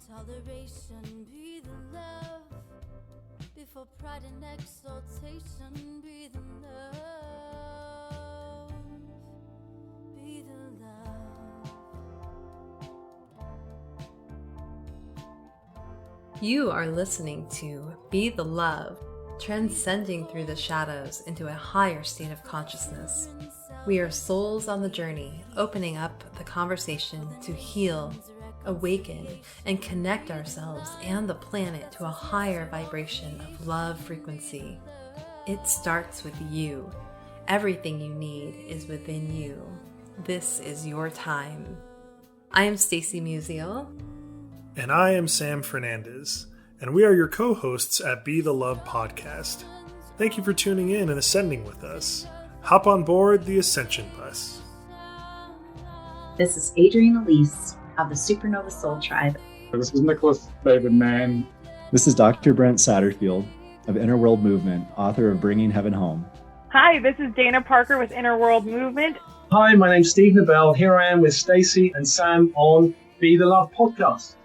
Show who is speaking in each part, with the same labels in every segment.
Speaker 1: Toleration, be the love. Before pride and exaltation, be the love. Be the love.
Speaker 2: You are listening to Be the Love, transcending through the shadows into a higher state of consciousness. We are souls on the journey, opening up the conversation to heal, awaken, and connect ourselves and the planet to a higher vibration of love frequency. It starts with you. Everything you need is within you. This is your time. I am Stacy Musial.
Speaker 3: And I am Sam Fernandez, and we are your co-hosts at Be the Love podcast. Thank you for tuning in and ascending with us. Hop on board the Ascension Bus.
Speaker 4: This is Adrienne Elise of the Supernova Soul Tribe.
Speaker 5: This is Nicholas David Mann.
Speaker 6: This is Dr. Brent Satterfield of Inner World Movement, author of Bringing Heaven Home.
Speaker 7: Hi, this is Dana Parker with Inner World Movement.
Speaker 8: Hi, my name's Steve Nabel. Here I am with Stacy and Sam on Be the Love podcast.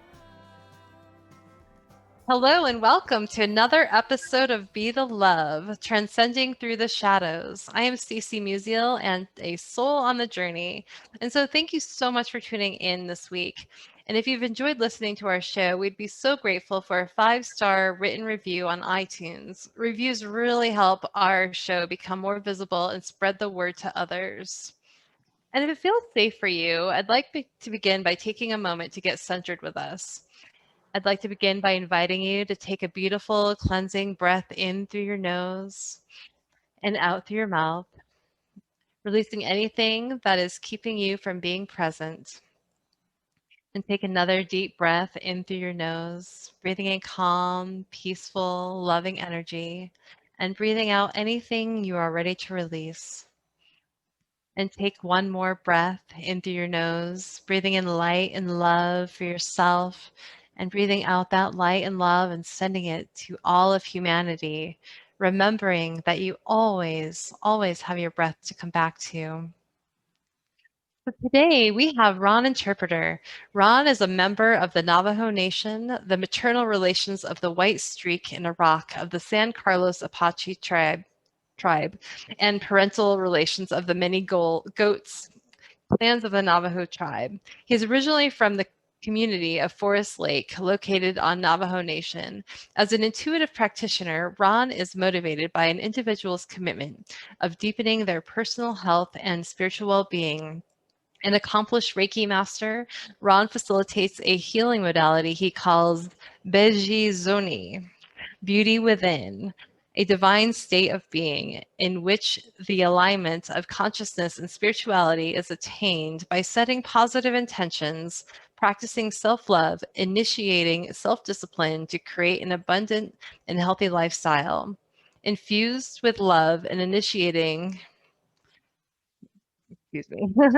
Speaker 2: Hello and welcome to another episode of Be the Love, transcending through the shadows. I am Stacy Musial and a soul on the journey. And so thank you so much for tuning in this week. And if you've enjoyed listening to our show, we'd be so grateful for a 5-star written review on iTunes. Reviews really help our show become more visible and spread the word to others. And if it feels safe for you, I'd like to begin by taking a moment to get centered with us. I'd like to begin by inviting you to take a beautiful cleansing breath in through your nose and out through your mouth, releasing anything that is keeping you from being present. And take another deep breath in through your nose, breathing in calm, peaceful, loving energy, and breathing out anything you are ready to release. And take one more breath in through your nose, breathing in light and love for yourself, and breathing out that light and love and sending it to all of humanity, remembering that you always, always have your breath to come back to. So today we have Ron Interpreter. Ron is a member of the Navajo Nation, the maternal relations of the White Streak in Iraq of the San Carlos Apache Tribe, and parental relations of the many goats, clans of the Navajo Tribe. He's originally from the community of Forest Lake, located on Navajo Nation. As an intuitive practitioner, Ron is motivated by an individual's commitment of deepening their personal health and spiritual well-being. An accomplished Reiki Master, Ron facilitates a healing modality he calls Beeh Ji Zhoni, beauty within, a divine state of being in which the alignment of consciousness and spirituality is attained by setting positive intentions, practicing self-love, initiating self-discipline to create an abundant and healthy lifestyle. Infused with love and initiating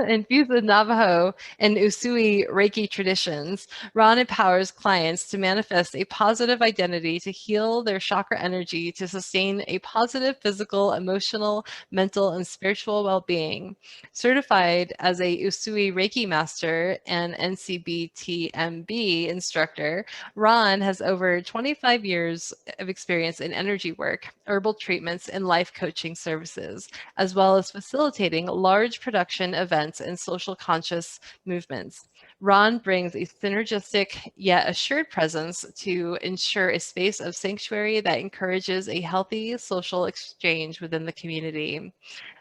Speaker 2: Infused with Navajo and Usui Reiki traditions, Ron empowers clients to manifest a positive identity, to heal their chakra energy, to sustain a positive physical, emotional, mental, and spiritual well-being. Certified as a Usui Reiki Master and NCBTMB instructor, Ron has over 25 years of experience in energy work, herbal treatments, and life coaching services, as well as facilitating large production events and social conscious movements. Ron brings a synergistic yet assured presence to ensure a space of sanctuary that encourages a healthy social exchange within the community.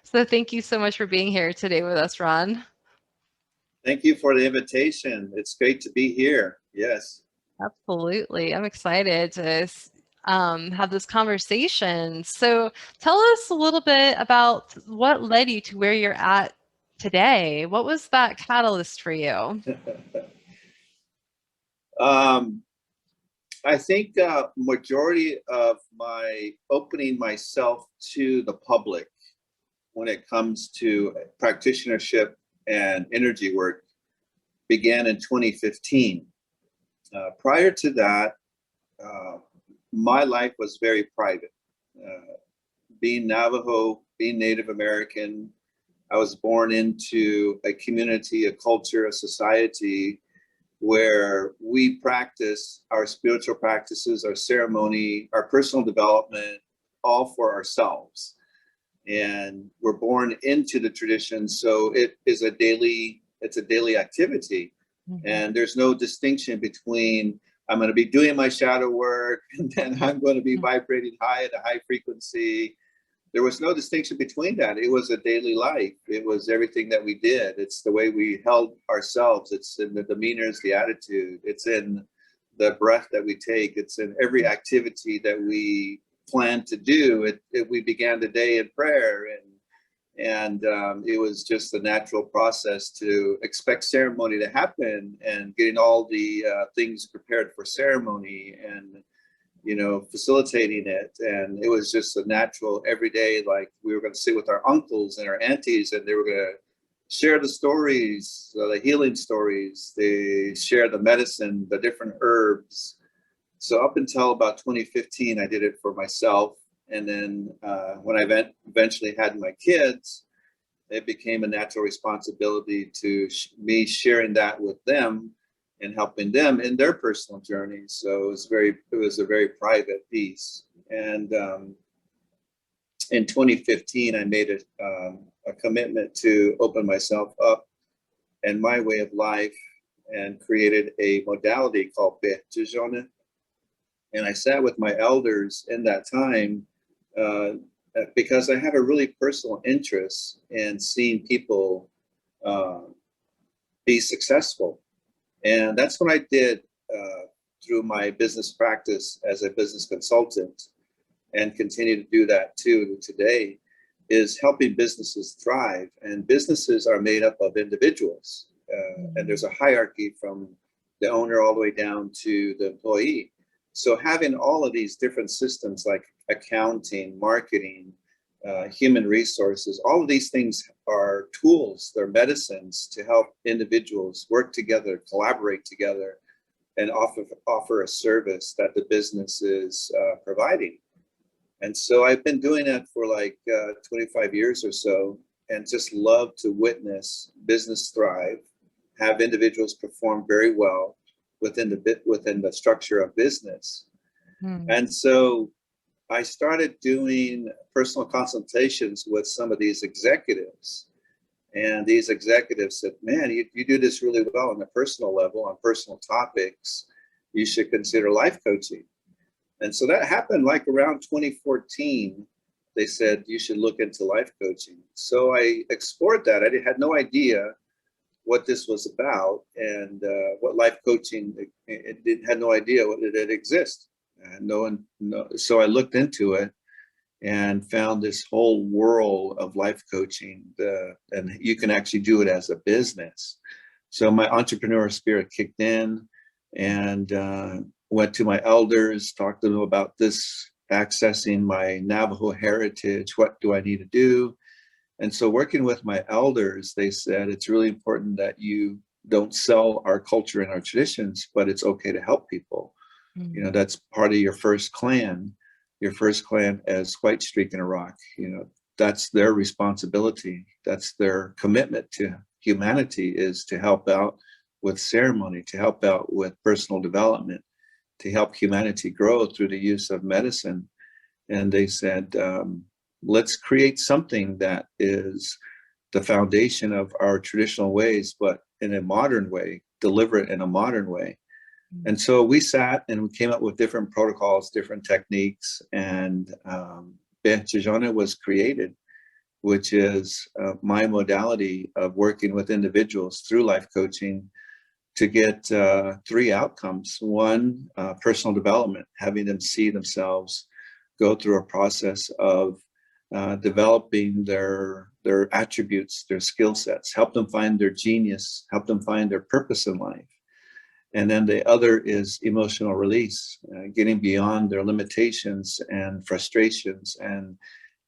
Speaker 2: So thank you so much for being here today with us, Ron.
Speaker 9: Thank you for the invitation. It's great to be here. Yes.
Speaker 2: Absolutely. I'm excited to have this conversation. So tell us a little bit about what led you to where you're at today. What was that catalyst for you?
Speaker 9: I think majority of my opening myself to the public when it comes to practitionership and energy work began in 2015. Prior to that, my life was very private. Being Navajo, being Native American, I was born into a community, a culture, a society where we practice our spiritual practices, our ceremony, our personal development, all for ourselves. And we're born into the tradition, so it's a daily activity. Mm-hmm. And there's no distinction between I'm going to be doing my shadow work and then I'm going to be vibrating high at a high frequency. There was no distinction between that. It was a daily life. It was everything that we did. It's the way we held ourselves. It's in the demeanors, the attitude. It's in the breath that we take. It's in every activity that we plan to do. We began the day in prayer, and it was just a natural process to expect ceremony to happen and getting all the things prepared for ceremony and facilitating it. And it was just a natural everyday, like we were going to sit with our uncles and our aunties, and they were going to share the stories, the healing stories. They share the medicine, the different herbs. So up until about 2015, I did it for myself. And then when I eventually had my kids, it became a natural responsibility to me sharing that with them and helping them in their personal journeys. So it was a very private piece. And in 2015, I made a commitment to open myself up and my way of life, and created a modality called Beeh Ji Zhoni. And I sat with my elders in that time because I had a really personal interest in seeing people be successful. And that's what I did through my business practice as a business consultant, and continue to do that too today, is helping businesses thrive. And businesses are made up of individuals. And there's a hierarchy from the owner all the way down to the employee. So having all of these different systems like accounting, marketing, human resources, all of these things are tools, they're medicines to help individuals work together, collaborate together, and offer a service that the business is providing. And so I've been doing that for like 25 years or so, and just love to witness business thrive, have individuals perform very well within the structure of business. And so I started doing personal consultations with some of these executives. And these executives said, man, you do this really well on the personal level, on personal topics. You should consider life coaching. And so that happened like around 2014. They said, you should look into life coaching. So I explored that. I had no idea what this was about, and what life coaching, it had no idea what it exists. So I looked into it and found this whole world of life coaching, and you can actually do it as a business. So my entrepreneur spirit kicked in, and went to my elders, talked to them about this, accessing my Navajo heritage. What do I need to do? And so working with my elders, they said, it's really important that you don't sell our culture and our traditions, but it's okay to help people. Mm-hmm. That's part of your first clan as White Streak in Iraq. That's their responsibility. That's their commitment to humanity, is to help out with ceremony, to help out with personal development, to help humanity grow through the use of medicine. And they said, let's create something that is the foundation of our traditional ways, but in a modern way, deliver it in a modern way. Mm-hmm. And so we sat and we came up with different protocols, different techniques, and Beeh Ji Zhoni was created, which is my modality of working with individuals through life coaching to get 3 outcomes. One, personal development, having them see themselves go through a process of developing their attributes, their skill sets, help them find their genius, help them find their purpose in life. And then the other is emotional release, getting beyond their limitations and frustrations, and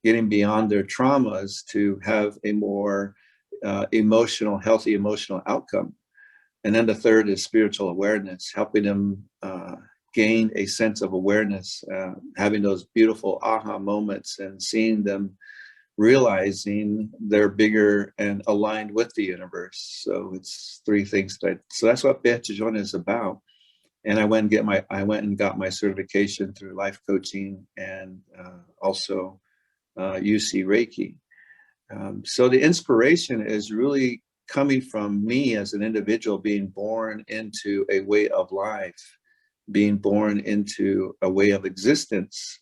Speaker 9: getting beyond their traumas to have a more healthy emotional outcome. And then the third is spiritual awareness, helping them gain a sense of awareness, having those beautiful aha moments and seeing them realizing they're bigger and aligned with the universe. So it's three things so that's what Beeh Ji Zhoni is about. And I went and got my certification through life coaching and also Usui Reiki. So the inspiration is really coming from me as an individual, being born into a way of life, being born into a way of existence,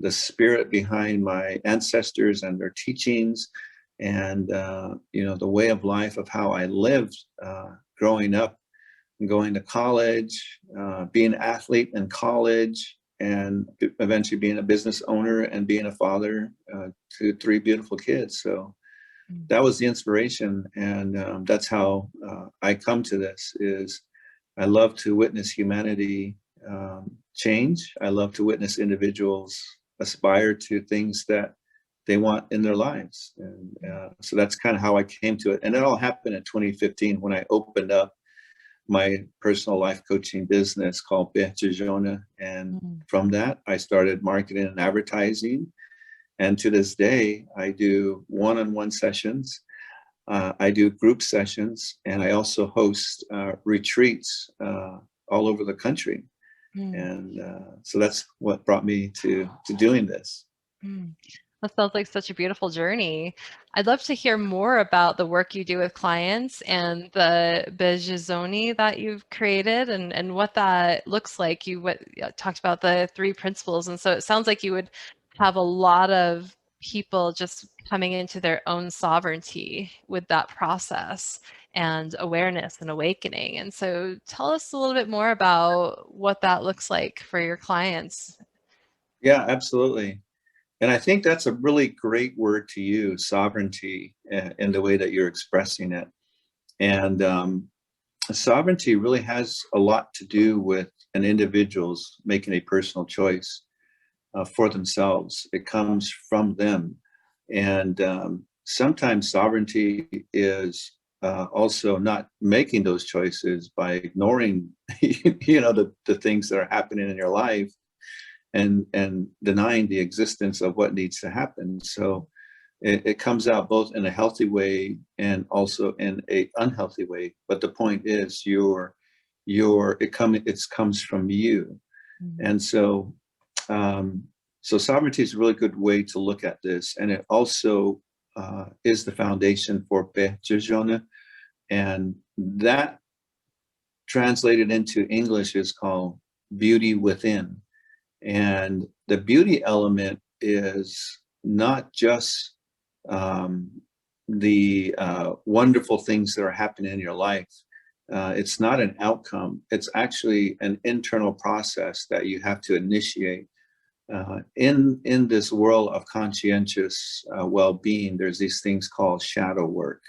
Speaker 9: the spirit behind my ancestors and their teachings, and the way of life of how I lived growing up and going to college, being an athlete in college, and eventually being a business owner and being a father to three beautiful kids. So that was the inspiration, and that's how I come to this. Is I love to witness humanity change. I love to witness individuals aspire to things that they want in their lives, and so that's kind of how I came to it. And it all happened in 2015 when I opened up my personal life coaching business called Beeh Ji Zhoni. And from that, I started marketing and advertising. And to this day, I do one-on-one sessions. I do group sessions, and I also host retreats all over the country. And so that's what brought me to doing this.
Speaker 2: That sounds like such a beautiful journey. I'd love to hear more about the work you do with clients and the Beeh Ji Zhoni that you've created and what that looks like. You talked about the three principles. And so it sounds like you would have a lot of people just coming into their own sovereignty with that process and awareness and awakening. And so tell us a little bit more about what that looks like for your clients.
Speaker 9: Yeah, absolutely. And I think that's a really great word to use, sovereignty, in the way that you're expressing it. And sovereignty really has a lot to do with an individual's making a personal choice for themselves. It comes from them. And sometimes sovereignty is also not making those choices by ignoring, the things that are happening in your life, and denying the existence of what needs to happen. So it comes out both in a healthy way and also in a unhealthy way. But the point is, it comes from you. And so so sovereignty is a really good way to look at this, and it also is the foundation for Beeh Ji Zhoni, and that translated into English is called beauty within. And the beauty element is not just the wonderful things that are happening in your life. It's not an outcome. It's actually an internal process that you have to initiate. In this world of conscientious well-being, there's these things called shadow work.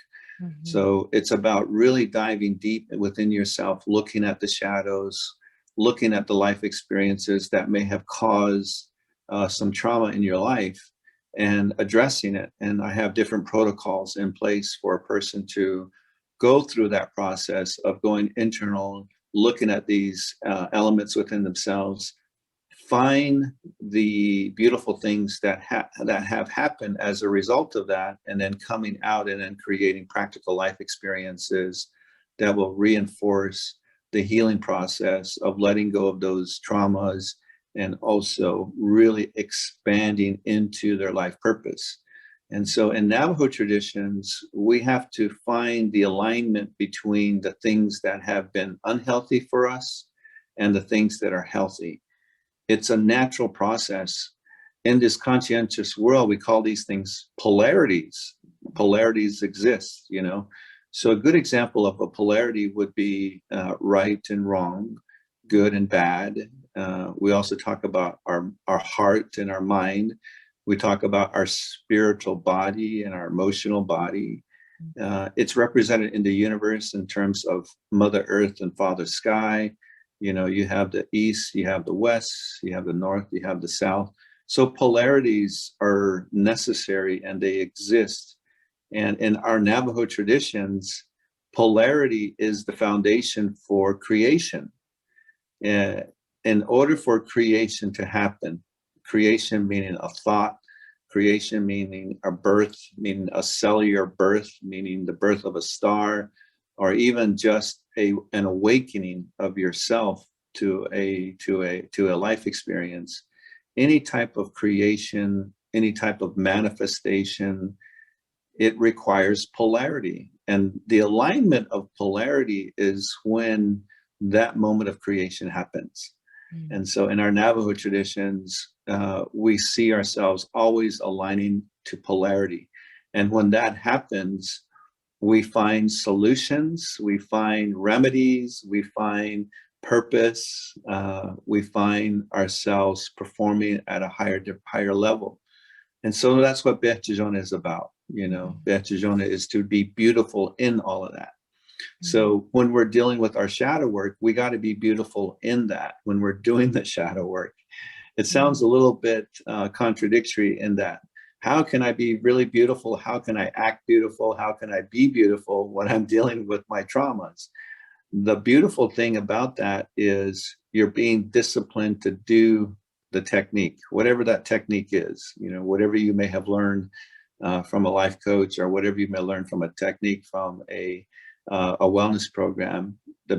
Speaker 9: So it's about really diving deep within yourself, looking at the shadows, looking at the life experiences that may have caused some trauma in your life and addressing it. And I have different protocols in place for a person to go through that process of going internal, looking at these elements within themselves, find the beautiful things that have happened as a result of that, and then coming out and then creating practical life experiences that will reinforce the healing process of letting go of those traumas and also really expanding into their life purpose. And so in Navajo traditions, we have to find the alignment between the things that have been unhealthy for us and the things that are healthy. It's a natural process. In this conscientious world, we call these things polarities. Polarities exist, So a good example of a polarity would be right and wrong, good and bad. We also talk about our heart and our mind. We talk about our spiritual body and our emotional body. It's represented in the universe in terms of Mother Earth and Father Sky. You have the East, you have the West, you have the North, you have the South. So polarities are necessary and they exist. And in our Navajo traditions, polarity is the foundation for creation. In order for creation to happen, creation meaning a thought, creation meaning a birth, meaning a cellular birth, meaning the birth of a star, or even just an awakening of yourself to a life experience. Any type of creation, any type of manifestation, it requires polarity. And the alignment of polarity is when that moment of creation happens. And so in our Navajo traditions, we see ourselves always aligning to polarity. And when that happens, we find solutions, we find remedies, we find purpose, we find ourselves performing at a higher level. And so that's what Beeh Ji Zhoni is about. Beeh Ji Zhoni is to be beautiful in all of that. So when we're dealing with our shadow work, we got to be beautiful in that when we're doing the shadow work. It sounds a little bit contradictory in that. How can I be really beautiful? How can I act beautiful? How can I be beautiful when I'm dealing with my traumas? The beautiful thing about that is you're being disciplined to do the technique, whatever that technique is, whatever you may have learned from a life coach, or whatever you may learn from a technique from a wellness program. The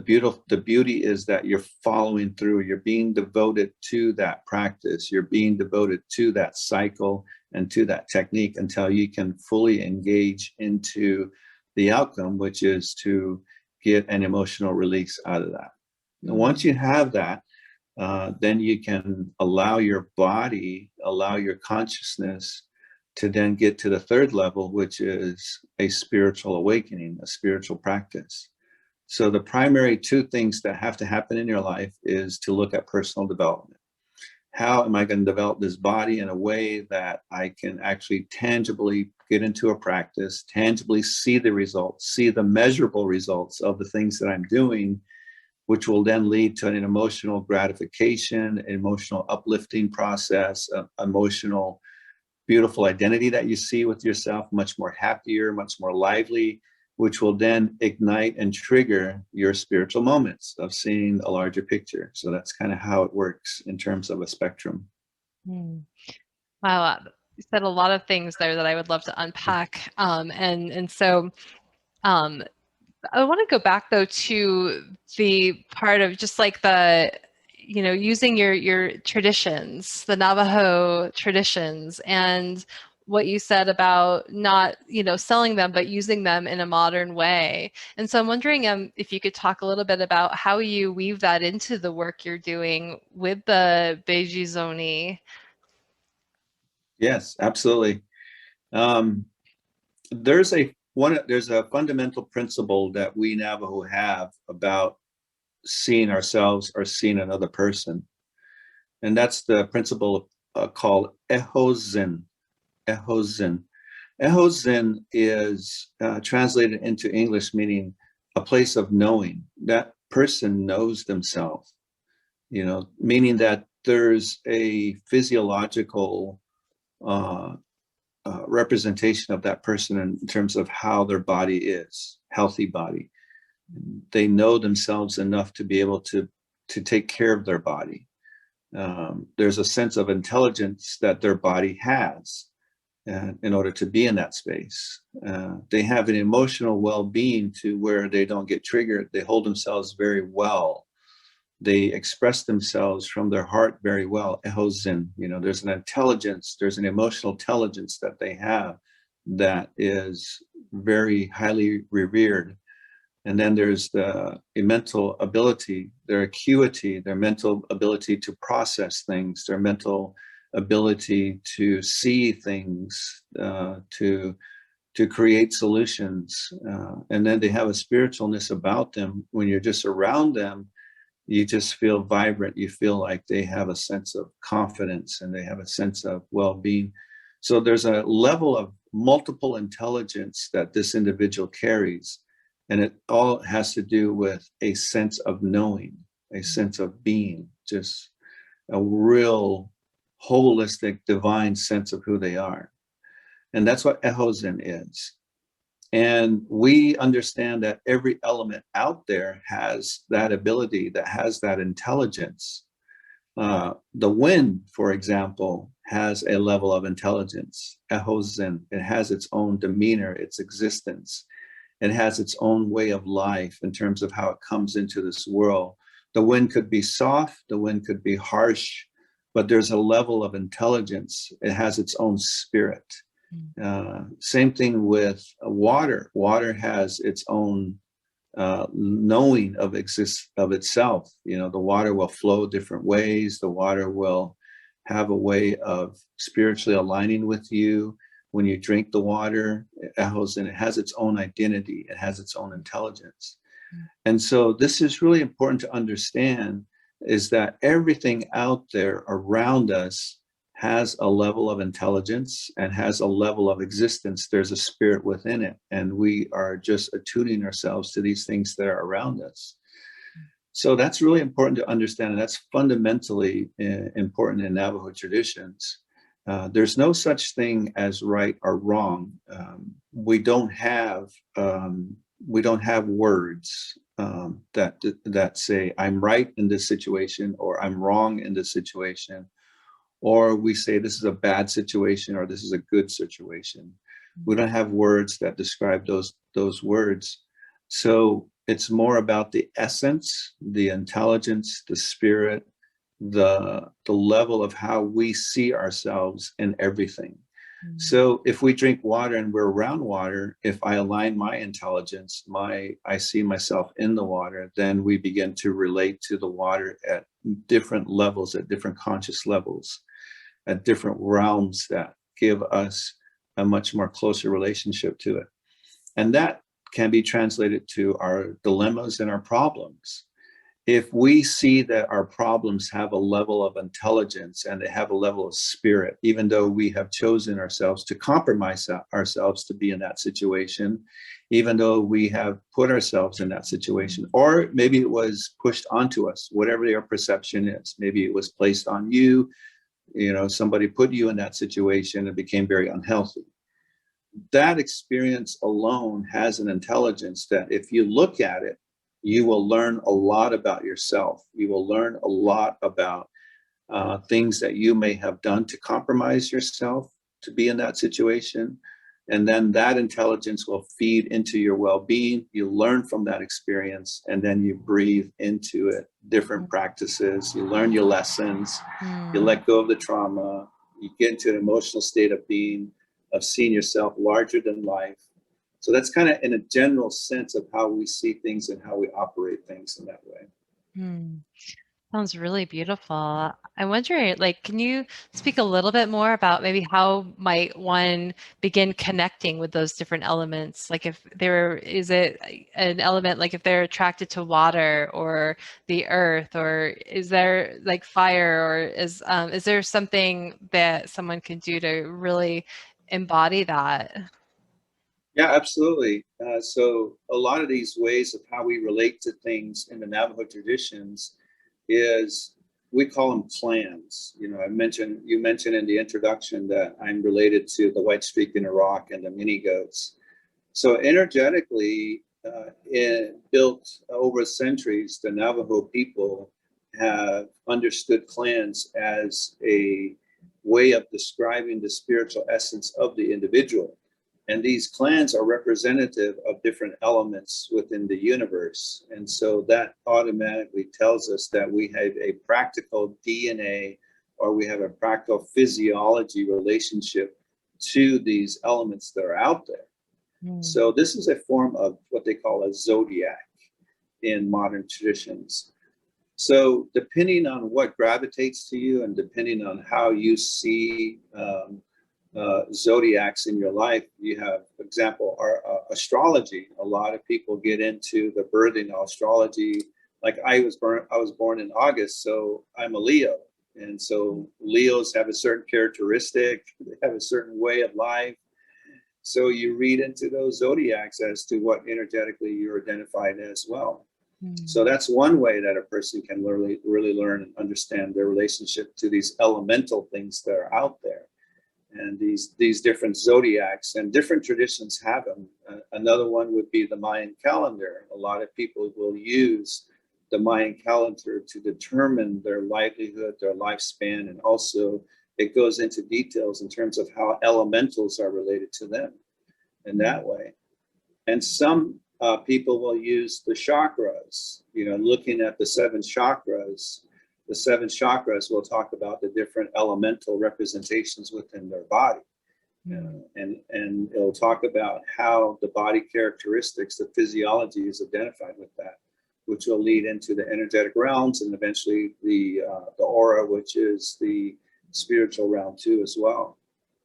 Speaker 9: beauty is that you're following through, you're being devoted to that practice, you're being devoted to that cycle and to that technique until you can fully engage into the outcome, which is to get an emotional release out of that. And once you have that, then you can allow your body, allow your consciousness to then get to the third level, which is a spiritual awakening, a spiritual practice. So the primary two things that have to happen in your life is to look at personal development. How am I going to develop this body in a way that I can actually tangibly get into a practice, tangibly see the results, see the measurable results of the things that I'm doing, which will then lead to an emotional gratification, an emotional uplifting process, emotional beautiful identity that you see with yourself, much more happier, much more lively, which will then ignite and trigger your spiritual moments of seeing a larger picture. So that's kind of how it works in terms of a spectrum.
Speaker 2: Wow, you said a lot of things there that I would love to unpack. So I want to go back though to the part of just like using your traditions, the Navajo traditions, and what you said about not, selling them, but using them in a modern way. And so I'm wondering if you could talk a little bit about how you weave that into the work you're doing with the Beeh Ji Zhoni.
Speaker 9: Yes, absolutely. There's a fundamental principle that we Navajo have about seeing ourselves or seeing another person. And that's the principle called Ejozen. Ejozen. Ejozen is translated into English meaning a place of knowing. That person knows themselves, meaning that there's a physiological representation of that person in terms of how their body is, healthy body. They know themselves enough to be able to take care of their body. There's a sense of intelligence that their body has in order to be in that space. They have an emotional well-being to where they don't get triggered. They hold themselves very well. They express themselves from their heart very well. Ejozen, there's an intelligence, there's an emotional intelligence that they have that is very highly revered. And then there's the mental ability, their acuity, their mental ability to process things, their mental ability to see things, to create solutions. And then they have a spiritualness about them. When you're just around them, you just feel vibrant. You feel like they have a sense of confidence and they have a sense of well-being. So there's a level of multiple intelligence that this individual carries. And it all has to do with a sense of knowing, a sense of being, just a real holistic, divine sense of who they are. And that's what Ejozen is. And we understand that every element out there has that ability, that has that intelligence. The wind, for example, has a level of intelligence. Ejozen, it has its own demeanor, its existence. It has its own way of life in terms of how it comes into this world. The wind could be soft, the wind could be harsh, but there's a level of intelligence. It has its own spirit. Same thing with water. Water has its own knowing of itself. You know, the water will flow different ways. The water will have a way of spiritually aligning with you. When you drink the water, it has its own identity. It has its own intelligence. And so this is really important to understand, is that everything out there around us has a level of intelligence and has a level of existence. There's a spirit within it. And we are just attuning ourselves to these things that are around us. So that's really important to understand. And that's fundamentally important in Navajo traditions. There's no such thing as right or wrong. We don't have words that say I'm right in this situation or I'm wrong in this situation, or we say this is a bad situation or this is a good situation. We don't have words that describe those words. So it's more about the essence, the intelligence, the spirit, the level of how we see ourselves in everything. So if we drink water and we're around water, if I align my intelligence, I see myself in the water, then we begin to relate to the water at different levels, at different conscious levels, at different realms that give us a much more closer relationship to it. And that can be translated to our dilemmas and our problems. If we see that our problems have a level of intelligence and they have a level of spirit, even though we have chosen ourselves to compromise ourselves to be in that situation, even though we have put ourselves in that situation, or maybe it was pushed onto us, whatever your perception is, maybe it was placed on you, somebody put you in that situation and became very unhealthy. That experience alone has an intelligence that if you look at it, you will learn a lot about yourself. You will learn a lot about things that you may have done to compromise yourself to be in that situation. And then that intelligence will feed into your well-being. You learn from that experience, and then you breathe into it different practices. You learn your lessons. You let go of the trauma. You get into an emotional state of being, of seeing yourself larger than life. So that's kind of in a general sense of how we see things and how we operate things in that way.
Speaker 2: Sounds really beautiful. I wonder, can you speak a little bit more about maybe how might one begin connecting with those different elements? Like is it an element, like if they're attracted to water or the earth, or is there like fire, or is there something that someone can do to really embody that?
Speaker 9: Yeah, absolutely. So a lot of these ways of how we relate to things in the Navajo traditions is, we call them clans. You mentioned in the introduction that I'm related to the white streak in the rock and the mini goats. So energetically, built over centuries, the Navajo people have understood clans as a way of describing the spiritual essence of the individual. And these clans are representative of different elements within the universe. And so that automatically tells us that we have a practical DNA, or we have a practical physiology relationship to these elements that are out there. So this is a form of what they call a zodiac in modern traditions. So depending on what gravitates to you and depending on how you see zodiacs in your life, you have, for example, astrology. A lot of people get into the birthing astrology. Like I was born in August, so I'm a Leo. And so Leos have a certain characteristic, they have a certain way of life. So you read into those zodiacs as to what energetically you're identified as well. So that's one way that a person can really learn and understand their relationship to these elemental things that are out there. And these different zodiacs, and different traditions have them. Another one would be the Mayan calendar. A lot of people will use the Mayan calendar to determine their livelihood, their lifespan, and also it goes into details in terms of how elementals are related to them in that way. And some people will use the chakras, looking at the 7 chakras. The 7 chakras will talk about the different elemental representations within their body. And it'll talk about how the body characteristics, the physiology is identified with that, which will lead into the energetic realms and eventually the aura, which is the spiritual realm too as well.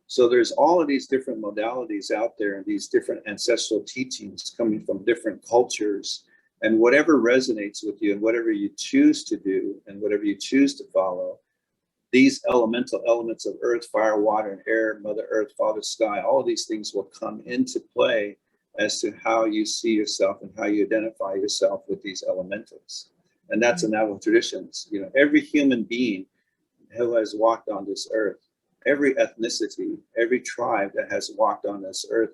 Speaker 9: So there's all of these different modalities out there and these different ancestral teachings coming from different cultures, and whatever resonates with you and whatever you choose to do and whatever you choose to follow, these elemental elements of earth, fire, water, and air, Mother Earth, Father Sky, all of these things will come into play as to how you see yourself and how you identify yourself with these elementals. And that's in Navajo traditions. Every human being who has walked on this earth, every ethnicity, every tribe that has walked on this earth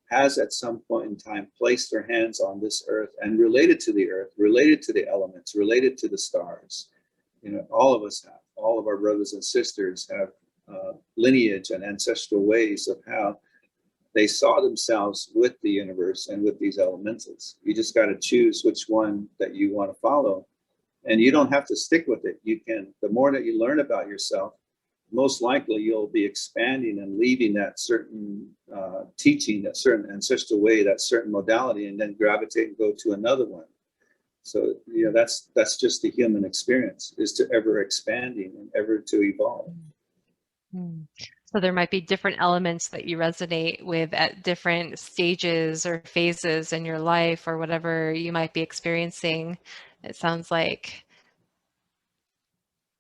Speaker 9: has at some point in time placed their hands on this earth and related to the earth, related to the elements, related to the stars. All of us have, all of our brothers and sisters have lineage and ancestral ways of how they saw themselves with the universe and with these elementals. You just got to choose which one that you want to follow. And you don't have to stick with it. You can, the more that you learn about yourself, most likely you'll be expanding and leaving that certain teaching, that certain ancestral way, that certain modality, and then gravitate and go to another one. So, that's just the human experience, is to ever expanding and ever to evolve.
Speaker 2: So there might be different elements that you resonate with at different stages or phases in your life or whatever you might be experiencing, it sounds like.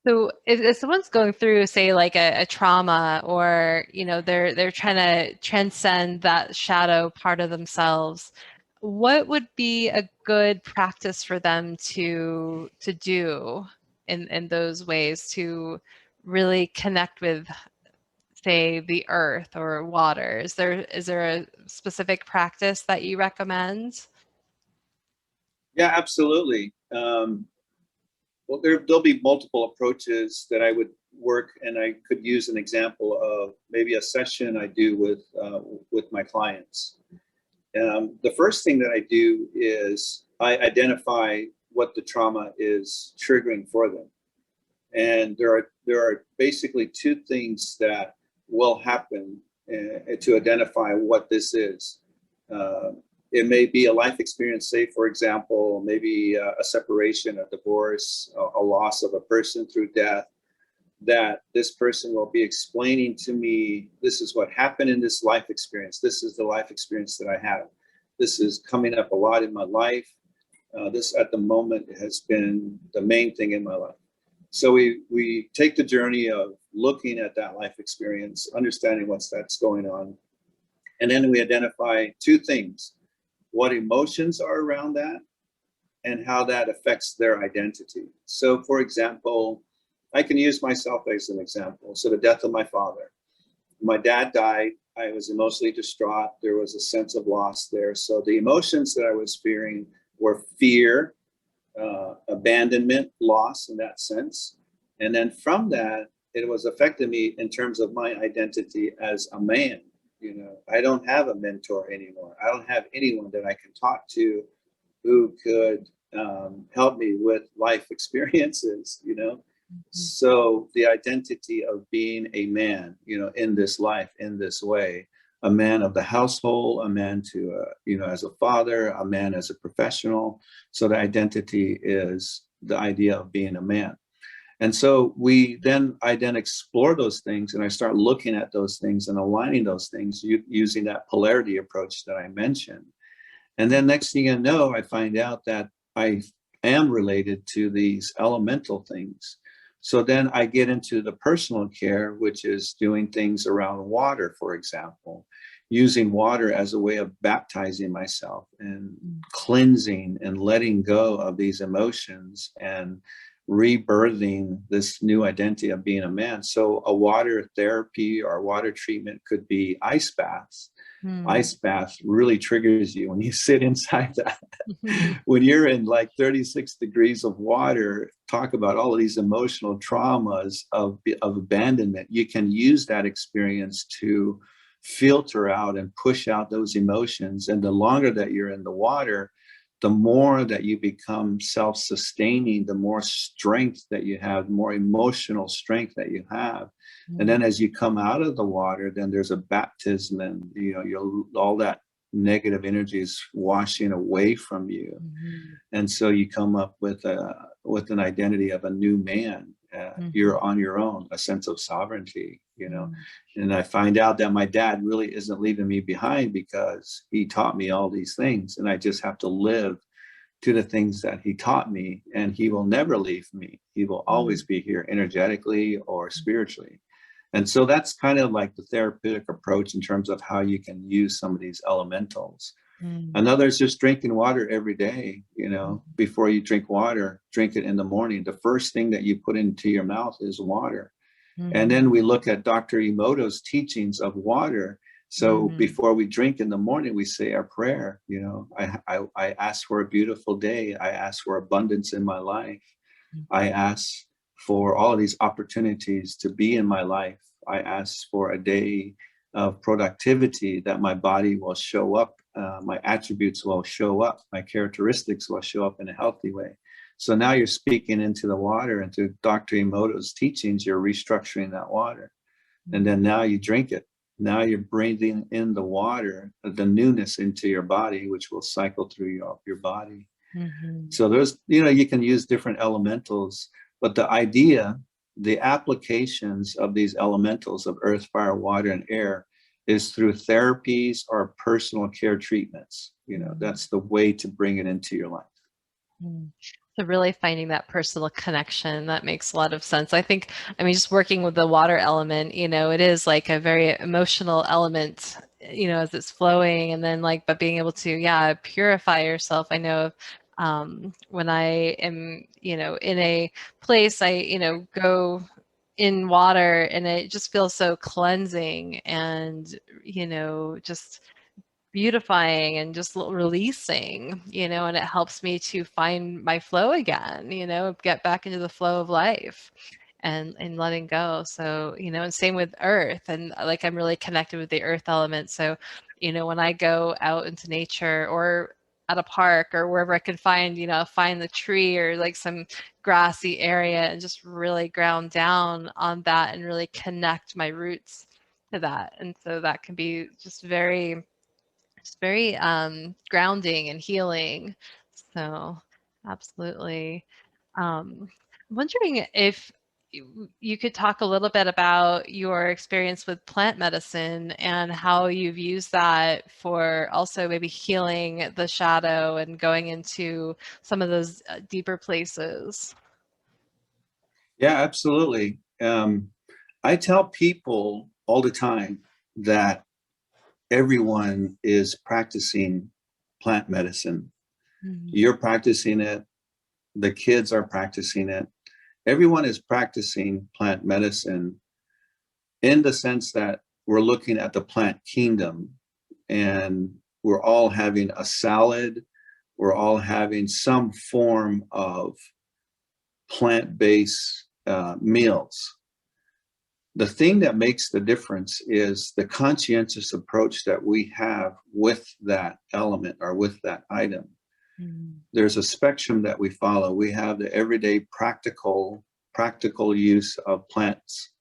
Speaker 2: So if someone's going through, say, like a trauma, or they're trying to transcend that shadow part of themselves, what would be a good practice for them to do in those ways to really connect with, say, the earth or water? Is there a specific practice that you recommend?
Speaker 9: Yeah, absolutely. Well, there'll be multiple approaches that I would work, and I could use an example of maybe a session I do with my clients. The first thing that I do is I identify what the trauma is triggering for them, and there are basically 2 things that will happen to identify what this is. It may be a life experience, say, for example, maybe a separation, a divorce, a loss of a person through death, that this person will be explaining to me, this is what happened in this life experience. This is the life experience that I have. This is coming up a lot in my life. This at the moment has been the main thing in my life. So we take the journey of looking at that life experience, understanding that's going on. And then we identify 2 things: what emotions are around that and how that affects their identity. So, for example, I can use myself as an example. So the death of my father. My dad died. I was emotionally distraught. There was a sense of loss there. So the emotions that I was fearing were fear, abandonment, loss in that sense. And then from that, it was affecting me in terms of my identity as a man. I don't have a mentor anymore. I don't have anyone that I can talk to who could help me with life experiences, So the identity of being a man, in this life, in this way, a man of the household, a man to, as a father, a man as a professional. So the identity is the idea of being a man. And so I then explore those things, and I start looking at those things and aligning those things using that polarity approach that I mentioned. And then next thing you know, I find out that I am related to these elemental things. So then I get into the personal care, which is doing things around water, for example, using water as a way of baptizing myself and cleansing and letting go of these emotions and rebirthing this new identity of being a man. So a water therapy or water treatment could be ice baths. ice bath really triggers you when you sit inside that. When you're in like 36 degrees of water, talk about all of these emotional traumas of abandonment. You can use that experience to filter out and push out those emotions. And the longer that you're in the water, the more that you become self-sustaining, the more strength that you have, more emotional strength that you have. And then as you come out of the water, then there's a baptism, and all that negative energy is washing away from you. And so you come up with an identity of a new man. You're on your own, a sense of sovereignty, And I find out that my dad really isn't leaving me behind, because he taught me all these things, and I just have to live to the things that he taught me, and he will never leave me. He will always be here, energetically or spiritually. And so that's kind of like the therapeutic approach in terms of how you can use some of these elementals. Another is just drinking water every day. Before you drink water, drink it in the morning. The first thing that you put into your mouth is water. And then we look at Dr. Emoto's teachings of water. So before we drink in the morning, we say our prayer. I ask for a beautiful day. I ask for abundance in my life. I ask for all of these opportunities to be in my life. I ask for a day of productivity, that my body will show up, my attributes will show up, my characteristics will show up in a healthy way. So now you're speaking into the water, and through Dr. Emoto's teachings, you're restructuring that water. And then now you drink it. Now you're breathing in the water, the newness into your body, which will cycle through your body. So there's, you can use different elementals, but the idea, the applications of these elementals of earth, fire, water, and air is through therapies or personal care treatments. That's the way to bring it into your life.
Speaker 2: So really finding that personal connection, that makes a lot of sense. I think, just working with the water element, it is like a very emotional element, as it's flowing, and then but being able to, purify yourself. I know when I am, in a place, I, go in water, and it just feels so cleansing and, just beautifying and just releasing, and it helps me to find my flow again, get back into the flow of life and letting go. So, and same with earth, and I'm really connected with the earth element. So, when I go out into nature or at a park or wherever I can find, find the tree or some grassy area, and just really ground down on that and really connect my roots to that. And so that can be just very grounding and healing. So absolutely. I'm wondering if you could talk a little bit about your experience with plant medicine and how you've used that for also maybe healing the shadow and going into some of those deeper places.
Speaker 9: Yeah, absolutely. I tell people all the time that everyone is practicing plant medicine. You're practicing it. The kids are practicing it. Everyone is practicing plant medicine, in the sense that we're looking at the plant kingdom, and we're all having a salad. We're all having some form of plant-based meals. The thing that makes the difference is the conscientious approach that we have with that element or with that item. There's a spectrum that we follow. We have the everyday practical use of plants.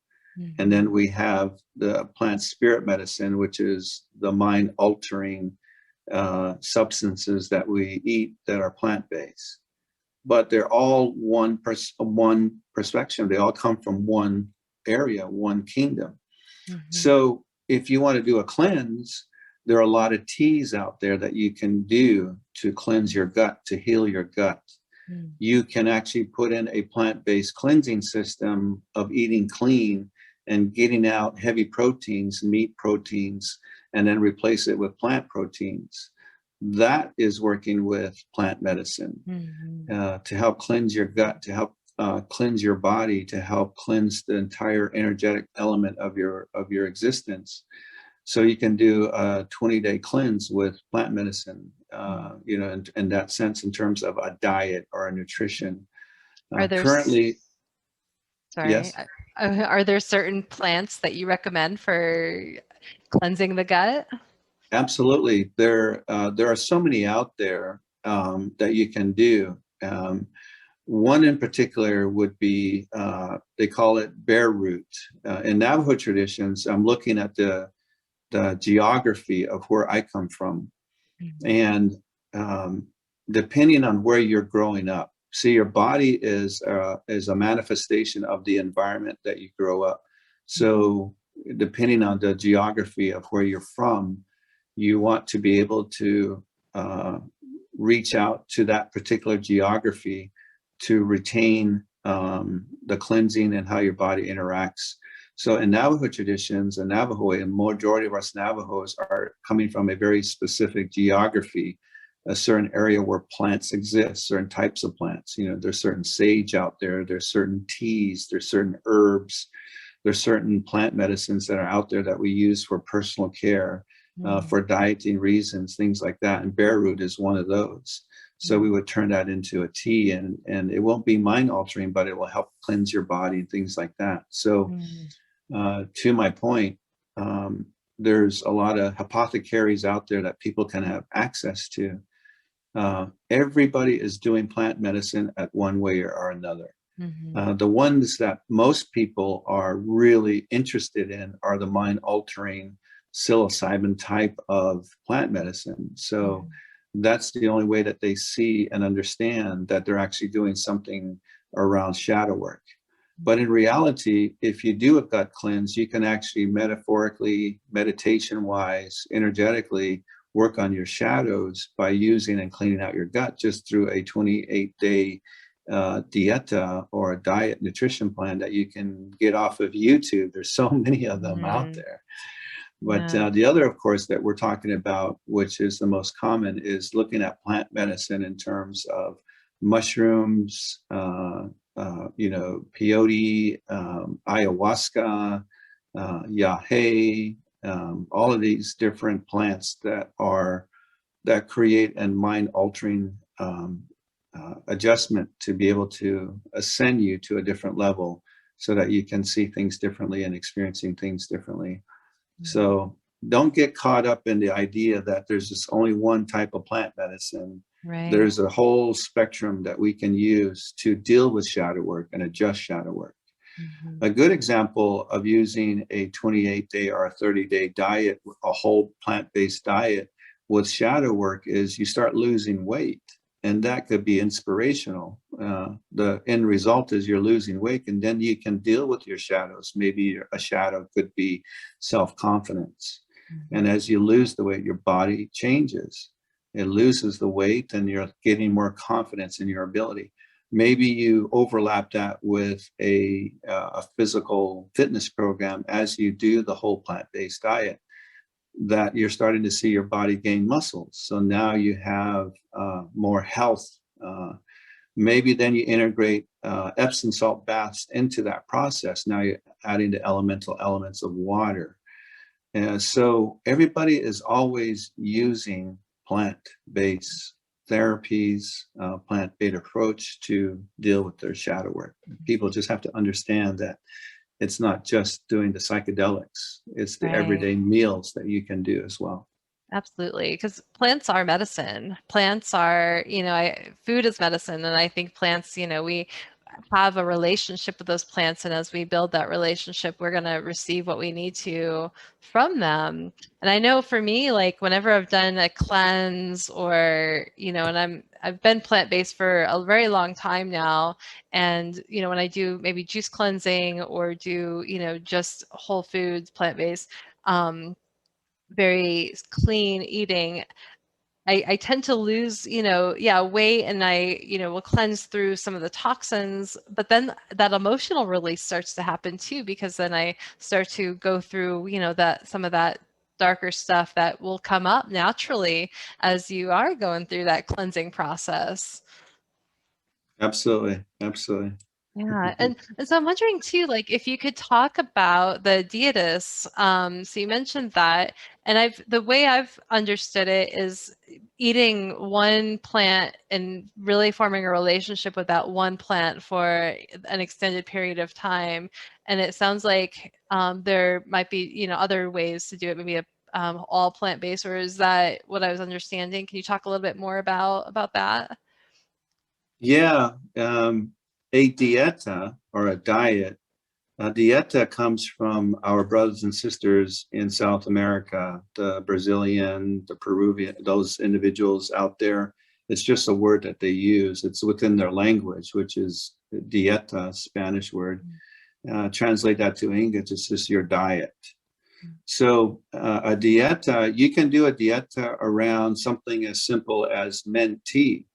Speaker 9: And then we have the plant spirit medicine, which is the mind altering substances that we eat that are plant-based. But they're all one perspective. They all come from one area, one kingdom. So if you want to do a cleanse, there are a lot of teas out there that you can do to cleanse your gut, to heal your gut. You can actually put in a plant-based cleansing system of eating clean and getting out heavy proteins, meat proteins, and then replace it with plant proteins. That is working with plant medicine to help cleanse your gut, to help cleanse your body, to help cleanse the entire energetic element of your existence. So you can do a 20-day cleanse with plant medicine, you know, in that sense, in terms of a diet or a nutrition.
Speaker 2: Are there
Speaker 9: Currently,
Speaker 2: sorry,
Speaker 9: yes,
Speaker 2: are there certain plants that you recommend for cleansing the gut?
Speaker 9: absolutely. There are so many out there that you can do. One in particular would be, they call it bear root. In Navajo traditions, I'm looking at the geography of where I come from. And depending on where you're growing up, see, your body is a manifestation of the environment that you grow up. So depending on the geography of where you're from, you want to be able to reach out to that particular geography to retain the cleansing and how your body interacts. So in Navajo traditions, and Navajo, and majority of us Navajos are coming from a very specific geography, a certain area where plants exist, certain types of plants. You know, there's certain sage out there, there's certain teas, there's certain herbs, there's certain plant medicines that are out there that we use for personal care, for dieting reasons, things like that. And bear root is one of those. So we would turn that into a tea, and it won't be mind altering, but it will help cleanse your body and things like that. So to my point, there's a lot of apothecaries out there that people can have access to. Everybody is doing plant medicine at one way or another. The ones that most people are really interested in are the mind altering psilocybin type of plant medicine. So that's the only way that they see and understand that they're actually doing something around shadow work. But in reality, if you do a gut cleanse, you can actually metaphorically, meditation-wise, energetically work on your shadows by using and cleaning out your gut just through a 28-day Dieta or a diet nutrition plan that you can get off of YouTube. There's so many of them out there. But the other, of course, that we're talking about, which is the most common, is looking at plant medicine in terms of mushrooms, you know, peyote, ayahuasca, yahe, all of these different plants that create a mind altering adjustment to be able to ascend you to a different level so that you can see things differently and experiencing things differently. So don't get caught up in the idea that there's just only one type of plant medicine. There's a whole spectrum that we can use to deal with shadow work and adjust shadow work. A good example of using a 28-day or a 30-day diet, a whole plant-based diet with shadow work, is you start losing weight. And that could be inspirational. The end result is you're losing weight, and then you can deal with your shadows. Maybe a shadow could be self-confidence. And as you lose the weight, your body changes. It loses the weight, and you're getting more confidence in your ability. Maybe you overlap that with a physical fitness program as you do the whole plant-based diet, that you're starting to see your body gain muscles. So now you have more health. Maybe then you integrate Epsom salt baths into that process. Now you're adding the elemental elements of water. And so everybody is always using plant-based therapies, plant-based approach to deal with their shadow work. People just have to understand that it's not just doing the psychedelics, it's the everyday meals that you can do as well.
Speaker 2: Absolutely, because plants are medicine. Plants are, you know, food is medicine, and I think plants, you know, we have a relationship with those plants, and as we build that relationship, we're going to receive what we need to from them. And I know for me, like whenever I've done a cleanse, or you know, and I've been plant-based for a very long time now, and you know, when I do maybe juice cleansing or do, you know, just whole foods plant-based, very clean eating, I tend to lose, you know, weight, and I, you know, will cleanse through some of the toxins, but then that emotional release starts to happen too, because then I start to go through, you know, that some of that darker stuff that will come up naturally as you are going through that cleansing process.
Speaker 9: Absolutely. Absolutely.
Speaker 2: Yeah, and so I'm wondering too, like if you could talk about the dietas. So you mentioned that, and the way I've understood it is eating one plant and really forming a relationship with that one plant for an extended period of time. And it sounds like there might be, other ways to do it, maybe all plant-based, or is that what I was understanding? Can you talk a little bit more about that?
Speaker 9: Yeah, a dieta or a diet. A dieta comes from our brothers and sisters in South America, the Brazilian, the Peruvian, those individuals out there. It's just a word that they use. It's within their language, which is dieta, Spanish word. Translate that to English, it's just your diet. So a dieta, you can do a dieta around something as simple as mint tea.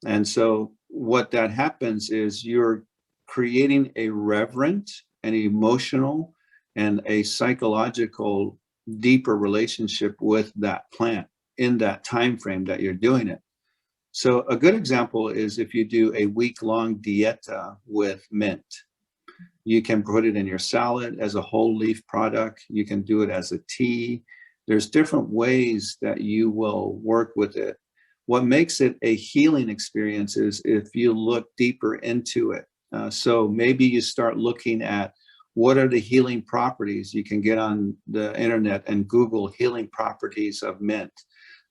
Speaker 9: And so what that happens is you're creating a reverent and emotional and a psychological deeper relationship with that plant in that time frame that you're doing it. So a good example is if you do a week-long dieta with mint. You can put it in your salad as a whole leaf product. You can do it as a tea. There's different ways that you will work with it. What makes it a healing experience is if you look deeper into it. So maybe you start looking at what are the healing properties. You can get on the internet and Google healing properties of mint.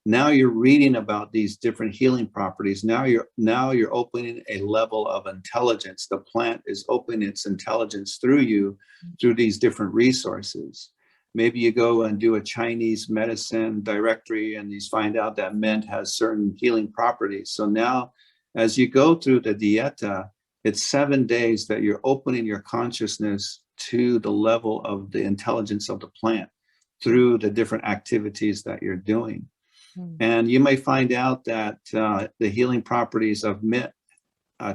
Speaker 9: Now you're reading about these different healing properties. Now you're opening a level of intelligence. The plant is opening its intelligence through you, through these different resources. Maybe you go and do a Chinese medicine directory and you find out that mint has certain healing properties. So now as you go through the dieta, it's 7 days that you're opening your consciousness to the level of the intelligence of the plant through the different activities that you're doing. And you may find out that the healing properties of mint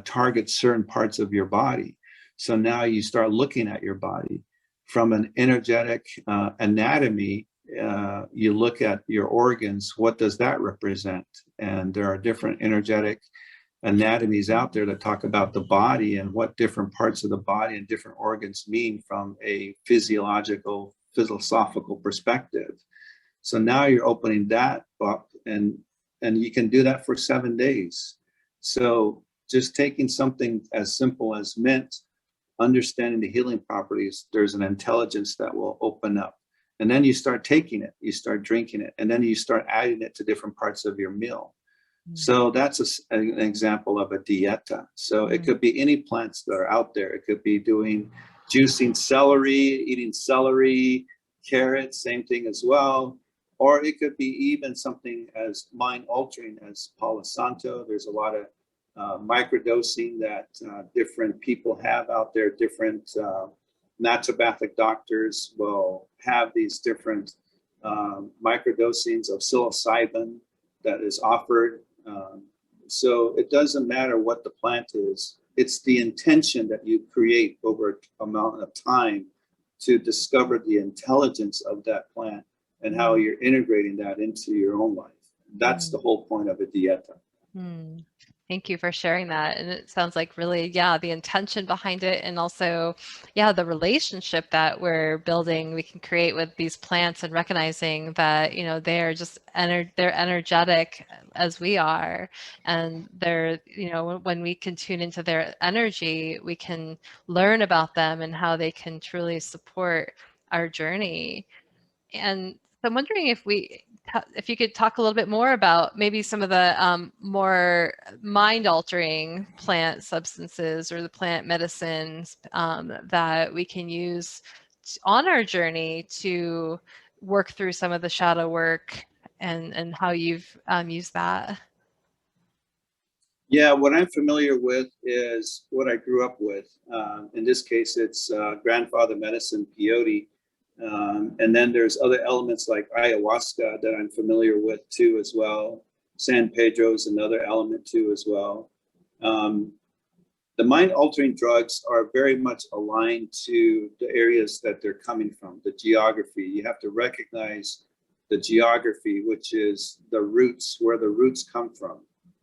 Speaker 9: target certain parts of your body. So now you start looking at your body from an energetic anatomy. You look at your organs. What does that represent? And there are different energetic anatomies out there that talk about the body and what different parts of the body and different organs mean from a physiological, philosophical perspective. So now you're opening that up, and you can do that for 7 days. So just taking something as simple as mint, understanding the healing properties, there's an intelligence that will open up. And then you start taking it, you start drinking it, and then you start adding it to different parts of your meal. So that's an example of a dieta. So it could be any plants that are out there. It could be doing juicing celery, eating celery, carrots, same thing as well. Or it could be even something as mind-altering as Palo Santo. There's a lot of microdosing that different people have out there. Different naturopathic doctors will have these different microdosings of psilocybin that is offered. So it doesn't matter what the plant is. It's the intention that you create over an amount of time to discover the intelligence of that plant and how you're integrating that into your own life. That's the whole point of a dieta.
Speaker 2: Thank you for sharing that. And it sounds like really, the intention behind it, and also, the relationship that we're building, we can create with these plants, and recognizing that, they're just, they're energetic as we are. And they're, when we can tune into their energy, we can learn about them and how they can truly support our journey. And so I'm wondering if you could talk a little bit more about maybe some of the more mind-altering plant substances or the plant medicines that we can use on our journey to work through some of the shadow work, and how you've used that.
Speaker 9: Yeah, what I'm familiar with is what I grew up with. In this case, it's grandfather medicine, peyote. And then there's other elements like ayahuasca that I'm familiar with too as well. San Pedro is another element too as well. The mind-altering drugs are very much aligned to the areas that they're coming from, the geography. You have to recognize the geography, which is the roots, where the roots come from,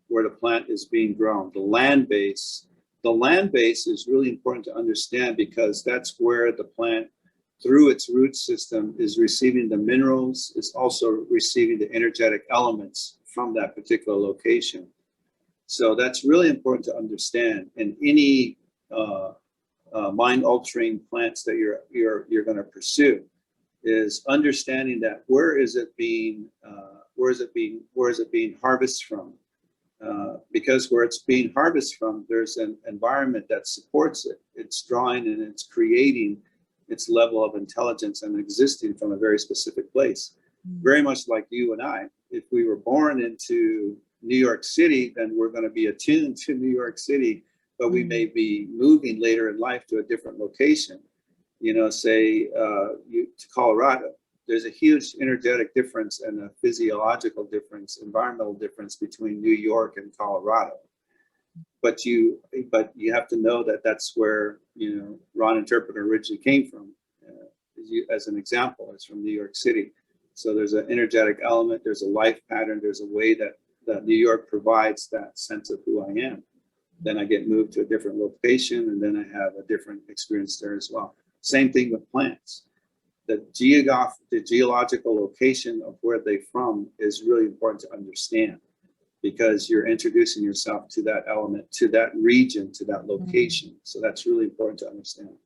Speaker 9: where the plant is being grown. The land base The land base is really important to understand because that's where the plant, through its root system, is receiving the minerals, is also receiving the energetic elements from that particular location. So that's really important to understand. And any mind-altering plants that you're going to pursue is understanding that where is it being harvested from? Because where it's being harvested from, there's an environment that supports it. It's drawing and it's creating its level of intelligence and existing from a very specific place. Very much like you and I. If we were born into New York City, then we're going to be attuned to New York City, but we may be moving later in life to a different location. You know, say to Colorado. There's a huge energetic difference and a physiological difference, environmental difference between New York and Colorado. But you have to know that that's where, you know, Ron Interpreter originally came from. As an example, it's from New York City. So there's an energetic element, there's a life pattern, there's a way that New York provides that sense of who I am. Then I get moved to a different location, and then I have a different experience there as well. Same thing with plants. The geological location of where they're from is really important to understand, because you're introducing yourself to that element, to that region, to that location. So that's really important to understand.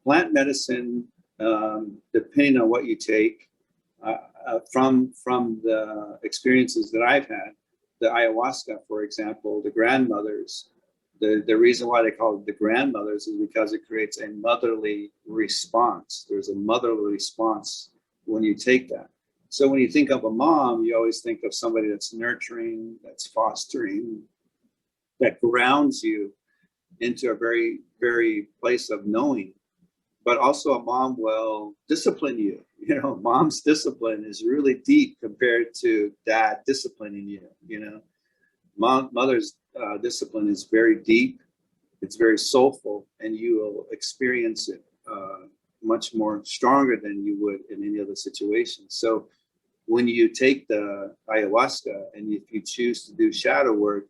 Speaker 9: Plant medicine, depending on what you take, from the experiences that I've had, the ayahuasca, for example, the grandmothers, the reason why they call it the grandmothers is because it creates a motherly response. There's a motherly response when you take that. So when you think of a mom, you always think of somebody that's nurturing, that's fostering, that grounds you into a very, very place of knowing. But also a mom will discipline you. You know, mom's discipline is really deep compared to dad disciplining you. You know, mother's discipline is very deep. It's very soulful, and you will experience it much more stronger than you would in any other situation. So when you take the ayahuasca and if you choose to do shadow work,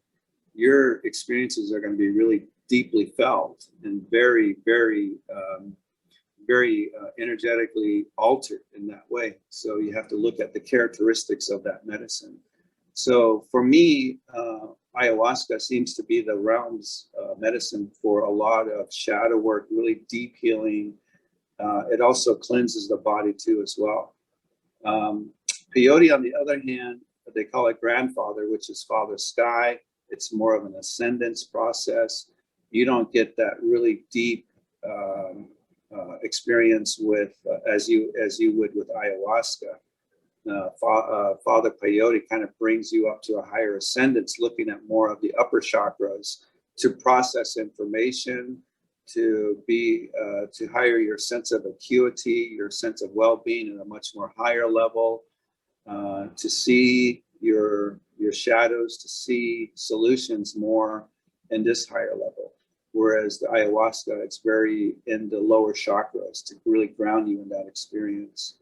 Speaker 9: your experiences are going to be really deeply felt and very, very energetically altered in that way. So you have to look at the characteristics of that medicine. So for me, ayahuasca seems to be the realm's medicine for a lot of shadow work, really deep healing. It also cleanses the body too as well. Peyote, on the other hand, they call it grandfather, which is father sky. It's more of an ascendance process. You don't get that really deep experience with as you would with ayahuasca. Father Peyote kind of brings you up to a higher ascendance, looking at more of the upper chakras to process information, to be to higher your sense of acuity, your sense of well-being at a much more higher level, to see your shadows, to see solutions more in this higher level. Whereas the ayahuasca, it's very in the lower chakras to really ground you in that experience.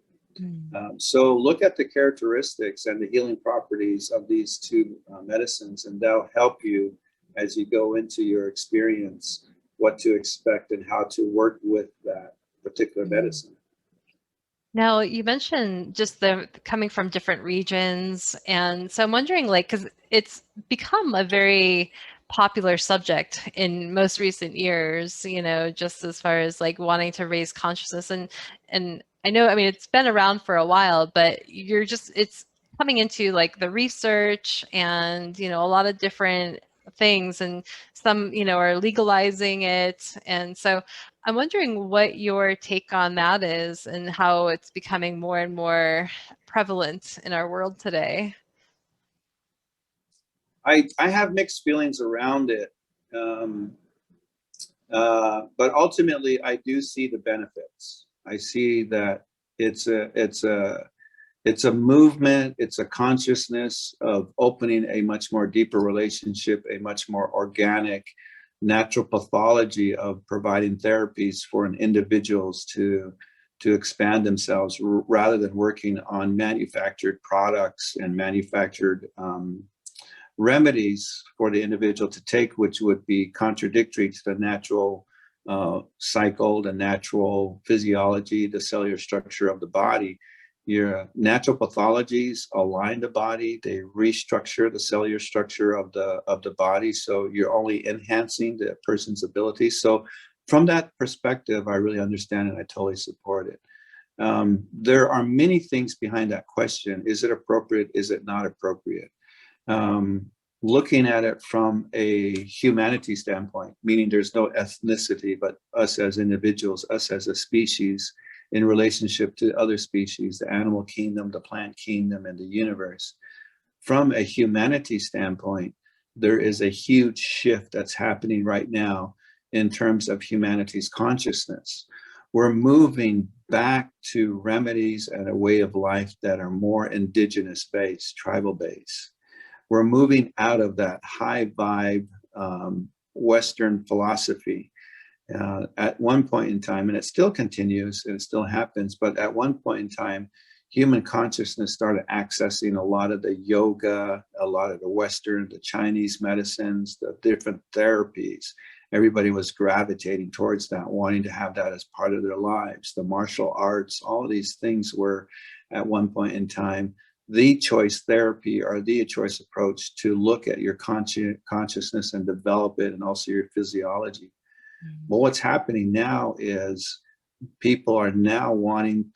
Speaker 9: So look at the characteristics and the healing properties of these two medicines, and that'll help you as you go into your experience, what to expect and how to work with that particular medicine.
Speaker 2: Now, you mentioned just the coming from different regions. And so I'm wondering, like, because it's become a very popular subject in most recent years, you know, just as far as like wanting to raise consciousness. And I know, I mean, it's been around for a while, but it's coming into like the research and, you know, a lot of different things, and some, you know, are legalizing it. And so I'm wondering what your take on that is and how it's becoming more and more prevalent in our world today.
Speaker 9: I have mixed feelings around it, but ultimately I do see the benefits. I see that it's a movement, it's a consciousness of opening a much more deeper relationship, a much more organic, natural pathology of providing therapies for individuals to expand themselves rather than working on manufactured products and manufactured remedies for the individual to take, which would be contradictory to the natural cycle, the natural physiology, the cellular structure of the body. Your natural pathologies align the body, they restructure the cellular structure of the body, so you're only enhancing the person's ability. So from that perspective, I really understand and I totally support it. There are many things behind that question. Is it appropriate? Is it not appropriate? Looking at it from a humanity standpoint, meaning there's no ethnicity, but us as individuals, us as a species in relationship to other species, the animal kingdom, the plant kingdom, and the universe. From a humanity standpoint, there is a huge shift that's happening right now in terms of humanity's consciousness. We're moving back to remedies and a way of life that are more indigenous based, tribal based. We're moving out of that high vibe Western philosophy. At one point in time, and it still continues and it still happens, but at one point in time, human consciousness started accessing a lot of the yoga, a lot of the Western, the Chinese medicines, the different therapies. Everybody was gravitating towards that, wanting to have that as part of their lives. The martial arts, all of these things were at one point in time the choice therapy or the choice approach to look at your consciousness and develop it, and also your physiology. But what's happening now is people are now wanting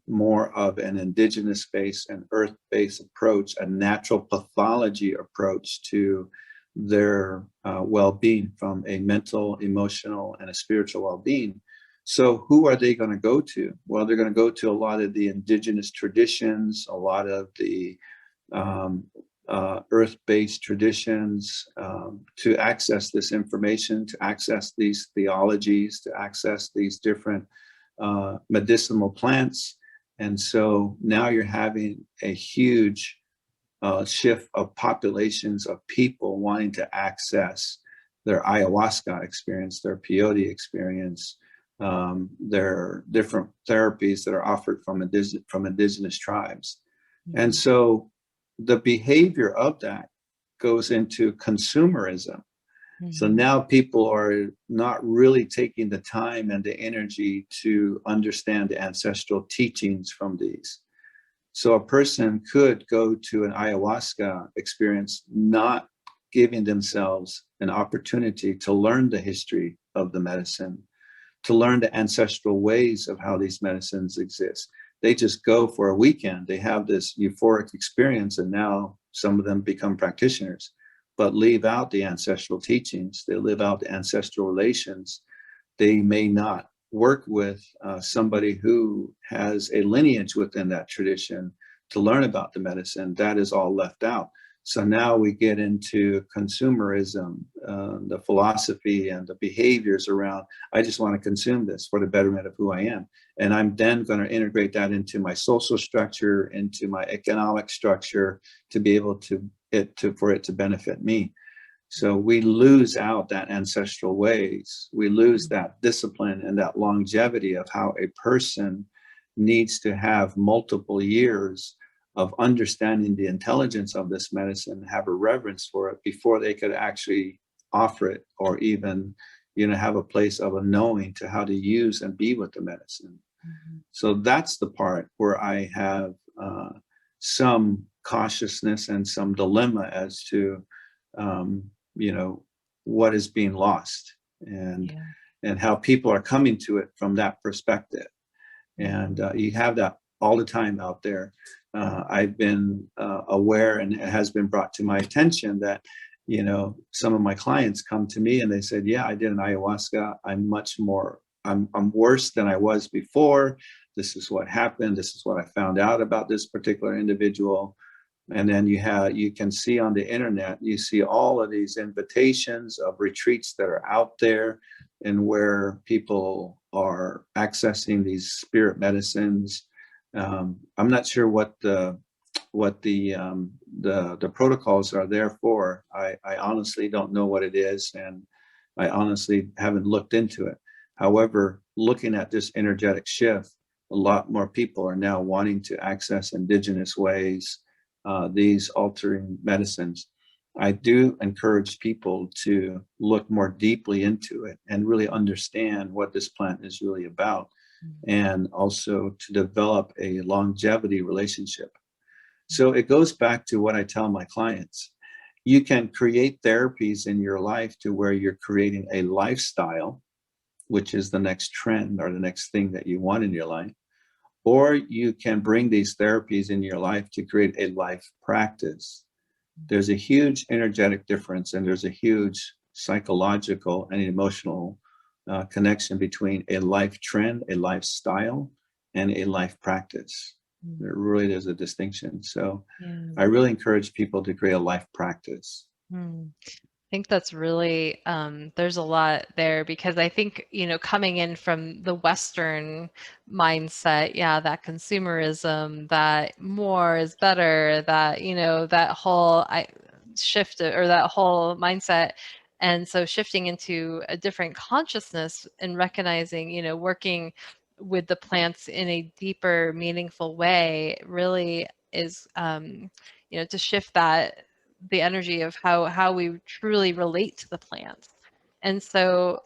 Speaker 9: more of an indigenous-based and earth-based approach, a natural pathology approach to their well-being, from a mental, emotional, and a spiritual well-being. So who are they going to go to? Well, they're going to go to a lot of the indigenous traditions, a lot of the earth-based traditions, to access this information, to access these theologies, to access these different medicinal plants. And so now you're having a huge shift of populations of people wanting to access their ayahuasca experience, their peyote experience, their different therapies that are offered from indigenous tribes. And so the behavior of that goes into consumerism. So now people are not really taking the time and the energy to understand the ancestral teachings from these. So a person could go to an ayahuasca experience, not giving themselves an opportunity to learn the history of the medicine, to learn the ancestral ways of how these medicines exist. They just go for a weekend. They have this euphoric experience, and now some of them become practitioners, but leave out the ancestral teachings. They live out the ancestral relations. They may not work with somebody who has a lineage within that tradition to learn about the medicine. That is all left out. So now we get into consumerism, the philosophy and the behaviors around, I just want to consume this for the betterment of who I am. And I'm then going to integrate that into my social structure, into my economic structure, to be able for it to benefit me. So we lose out that ancestral ways. We lose that discipline and that longevity of how a person needs to have multiple years of understanding the intelligence of this medicine, have a reverence for it before they could actually offer it, or even, have a place of a knowing to how to use and be with the medicine. So that's the part where I have some cautiousness and some dilemma as to, what is being lost, and how people are coming to it from that perspective. And you have that all the time out there. I've been aware, and it has been brought to my attention that, some of my clients come to me and they said, yeah, I did an ayahuasca. I'm worse than I was before. This is what happened. This is what I found out about this particular individual. And then you can see on the internet, you see all of these invitations of retreats that are out there, and where people are accessing these spirit medicines. I'm not sure what the protocols are there for. I honestly don't know what it is, and I honestly haven't looked into it. However, looking at this energetic shift, a lot more people are now wanting to access indigenous ways, these altering medicines. I do encourage people to look more deeply into it and really understand what this plant is really about, and also to develop a longevity relationship. So it goes back to what I tell my clients. You can create therapies in your life to where you're creating a lifestyle, which is the next trend or the next thing that you want in your life. Or you can bring these therapies in your life to create a life practice. There's a huge energetic difference, and there's a huge psychological and emotional connection between a life trend, a lifestyle, and a life practice. There really is a distinction. So I really encourage people to create a life practice.
Speaker 2: I think that's really, there's a lot there, because I think, coming in from the Western mindset, that consumerism, that more is better, that, that whole shift, or that whole mindset. And so shifting into a different consciousness and recognizing, working with the plants in a deeper, meaningful way really is, to shift the energy of how we truly relate to the plants. And so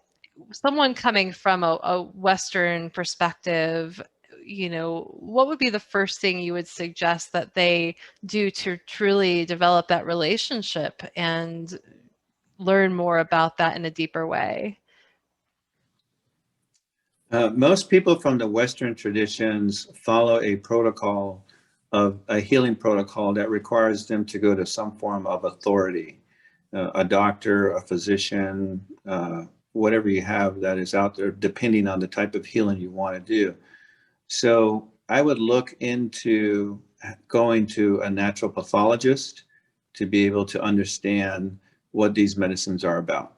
Speaker 2: someone coming from a Western perspective, what would be the first thing you would suggest that they do to truly develop that relationship and learn more about that in a deeper way?
Speaker 9: Most people from the Western traditions follow a protocol, of a healing protocol, that requires them to go to some form of authority, a doctor, a physician, whatever you have that is out there, depending on the type of healing you want to do. So I would look into going to a natural pathologist to be able to understand what these medicines are about,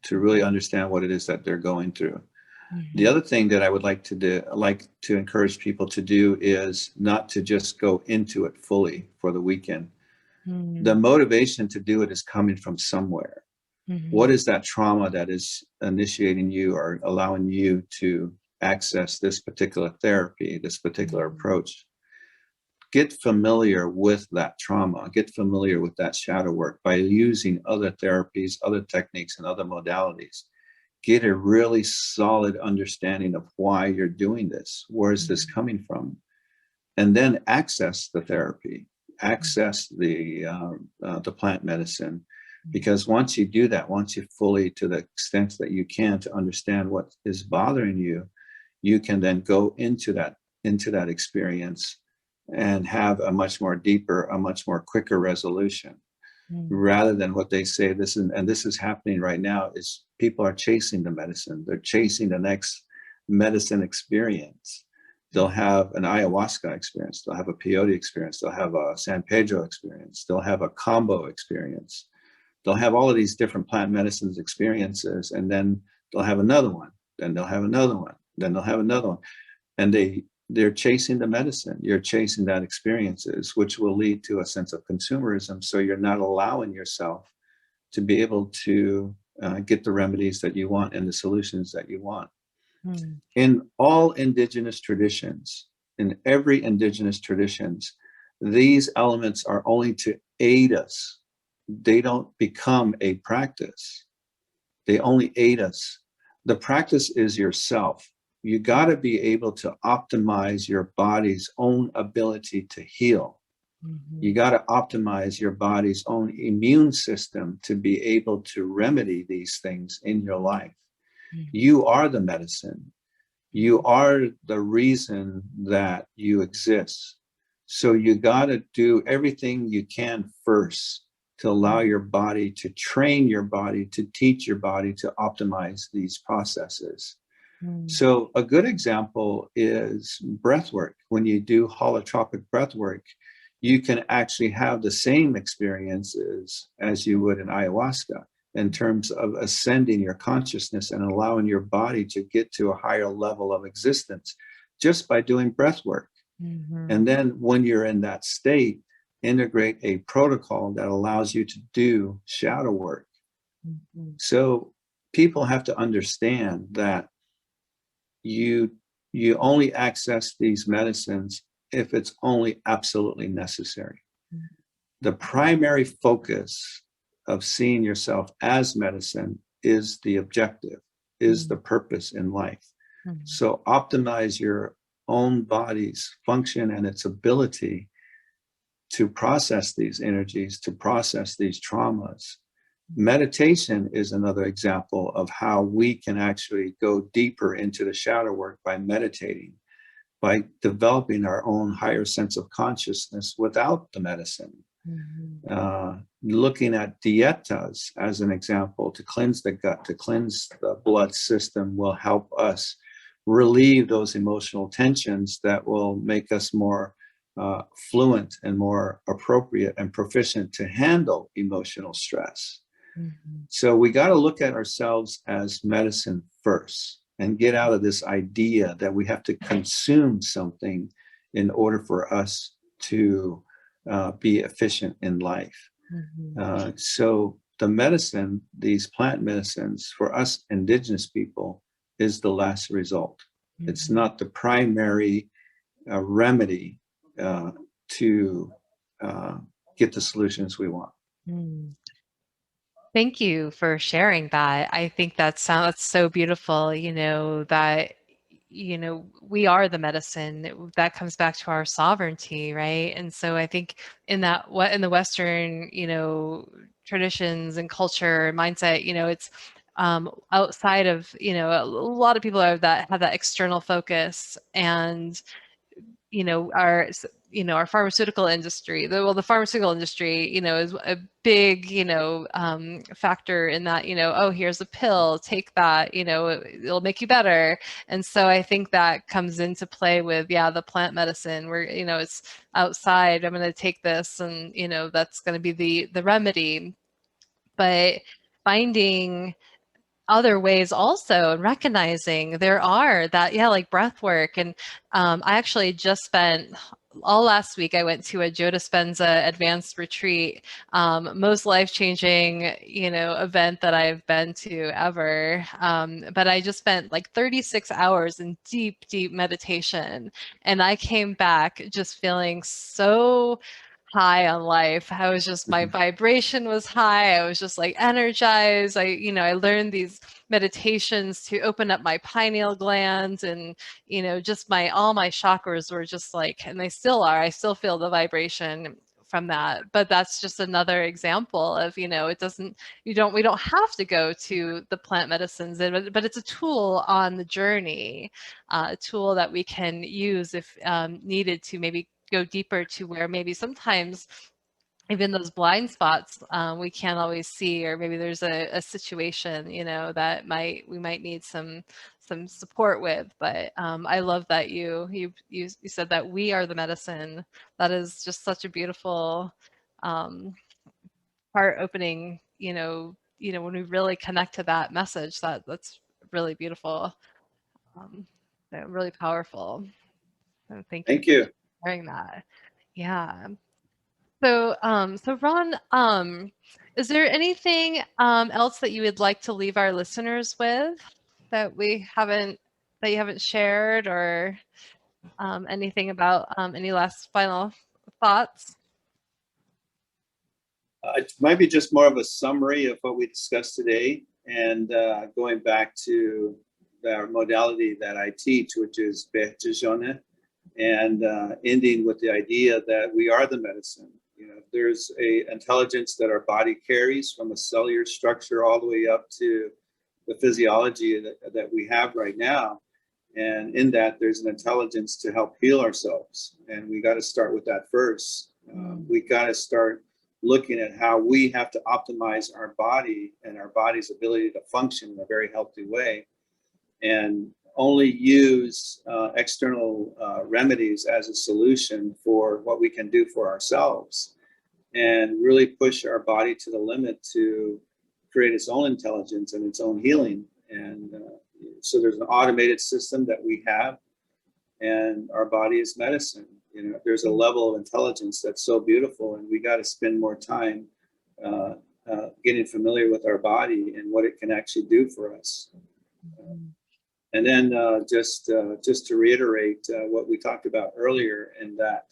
Speaker 9: to really understand what it is that they're going through. The other thing that I would like to encourage people to do is not to just go into it fully for the weekend. The motivation to do it is coming from somewhere. What is that trauma that is initiating you or allowing you to access this particular therapy, this particular approach? Get familiar with that trauma, get familiar with that shadow work by using other therapies, other techniques, and other modalities. Get a really solid understanding of why you're doing this. Where is this coming from? And then access the therapy, access the plant medicine. Because once you do that, once you fully, to the extent that you can, to understand what is bothering you, you can then go into that experience and have a much more deeper, a much more quicker resolution. Rather than what they say, this is happening right now, is people are chasing the medicine. They're chasing the next medicine experience. They'll have an ayahuasca experience. They'll have a peyote experience. They'll have a San Pedro experience. They'll have a combo experience. They'll have all of these different plant medicines experiences, and then they'll have another one. Then they'll have another one. Then they'll have another one. And they're chasing the medicine. You're chasing that experiences, which will lead to a sense of consumerism. So you're not allowing yourself to be able to get the remedies that you want and the solutions that you want. In all indigenous traditions, in every indigenous traditions, these elements are only to aid us. They don't become a practice. They only aid us. The practice is yourself. You got to be able to optimize your body's own ability to heal. You got to optimize your body's own immune system to be able to remedy these things in your life. You are the medicine. You are the reason that you exist. So you got to do everything you can first to allow your body, to train your body, to teach your body to optimize these processes. So a good example is breath work. When you do holotropic breath work, you can actually have the same experiences as you would in ayahuasca in terms of ascending your consciousness and allowing your body to get to a higher level of existence just by doing breath work. And then when you're in that state, integrate a protocol that allows you to do shadow work. So people have to understand that you only access these medicines if it's only absolutely necessary. The primary focus of seeing yourself as medicine is the objective, is the purpose in life. So optimize your own body's function and its ability to process these energies, to process these traumas. Meditation is another example of how we can actually go deeper into the shadow work by meditating, by developing our own higher sense of consciousness without the medicine. Looking at dietas as an example to cleanse the gut, to cleanse the blood system, will help us relieve those emotional tensions that will make us more fluent and more appropriate and proficient to handle emotional stress. So we got to look at ourselves as medicine first and get out of this idea that we have to consume something in order for us to be efficient in life. So the medicine, these plant medicines, for us indigenous people, is the last result. It's not the primary remedy to get the solutions we want.
Speaker 2: Thank you for sharing that. I think that sounds so beautiful, that, we are the medicine. That comes back to our sovereignty, right? And so I think in the Western, traditions and culture and mindset, it's outside of, a lot of people have that external focus, and our pharmaceutical industry, the pharmaceutical industry, is a big, factor in that, oh, here's a pill, take that, it'll make you better. And so I think that comes into play with, the plant medicine where, it's outside, I'm going to take this and, that's going to be the remedy. But finding other ways also, and recognizing there are that, like breath work. And I actually just spent all last week, I went to a Joe Dispenza advanced retreat, most life-changing, event that I've been to ever. But I just spent like 36 hours in deep, deep meditation. And I came back just feeling so high on life. I was just, my vibration was high. I was just like energized. I learned these meditations to open up my pineal gland, and, just all my chakras were just like, and they still are, I still feel the vibration from that. But that's just another example of, we don't have to go to the plant medicines, but it's a tool on the journey, a tool that we can use if needed to maybe go deeper to where maybe sometimes even those blind spots we can't always see, or maybe there's a situation that we might need some support with. But I love that you said that we are the medicine. That is just such a beautiful heart opening, when we really connect to that message, that's really beautiful, really powerful. So thank you for sharing that. Yeah. So, so Ron, is there anything else that you would like to leave our listeners with that you haven't shared, or anything about any last final thoughts?
Speaker 9: It might be just more of a summary of what we discussed today, and going back to the modality that I teach, which is Beeh Ji Zhoni, and ending with the idea that we are the medicine. There's a intelligence that our body carries, from a cellular structure all the way up to the physiology that we have right now. And in that, there's an intelligence to help heal ourselves. And we got to start with that first. We got to start looking at how we have to optimize our body and our body's ability to function in a very healthy way, and only use external remedies as a solution for what we can do for ourselves, and really push our body to the limit to create its own intelligence and its own healing. And so there's an automated system that we have, and our body is medicine. There's a level of intelligence that's so beautiful, and we got to spend more time getting familiar with our body and what it can actually do for us. And then just to reiterate what we talked about earlier, in that,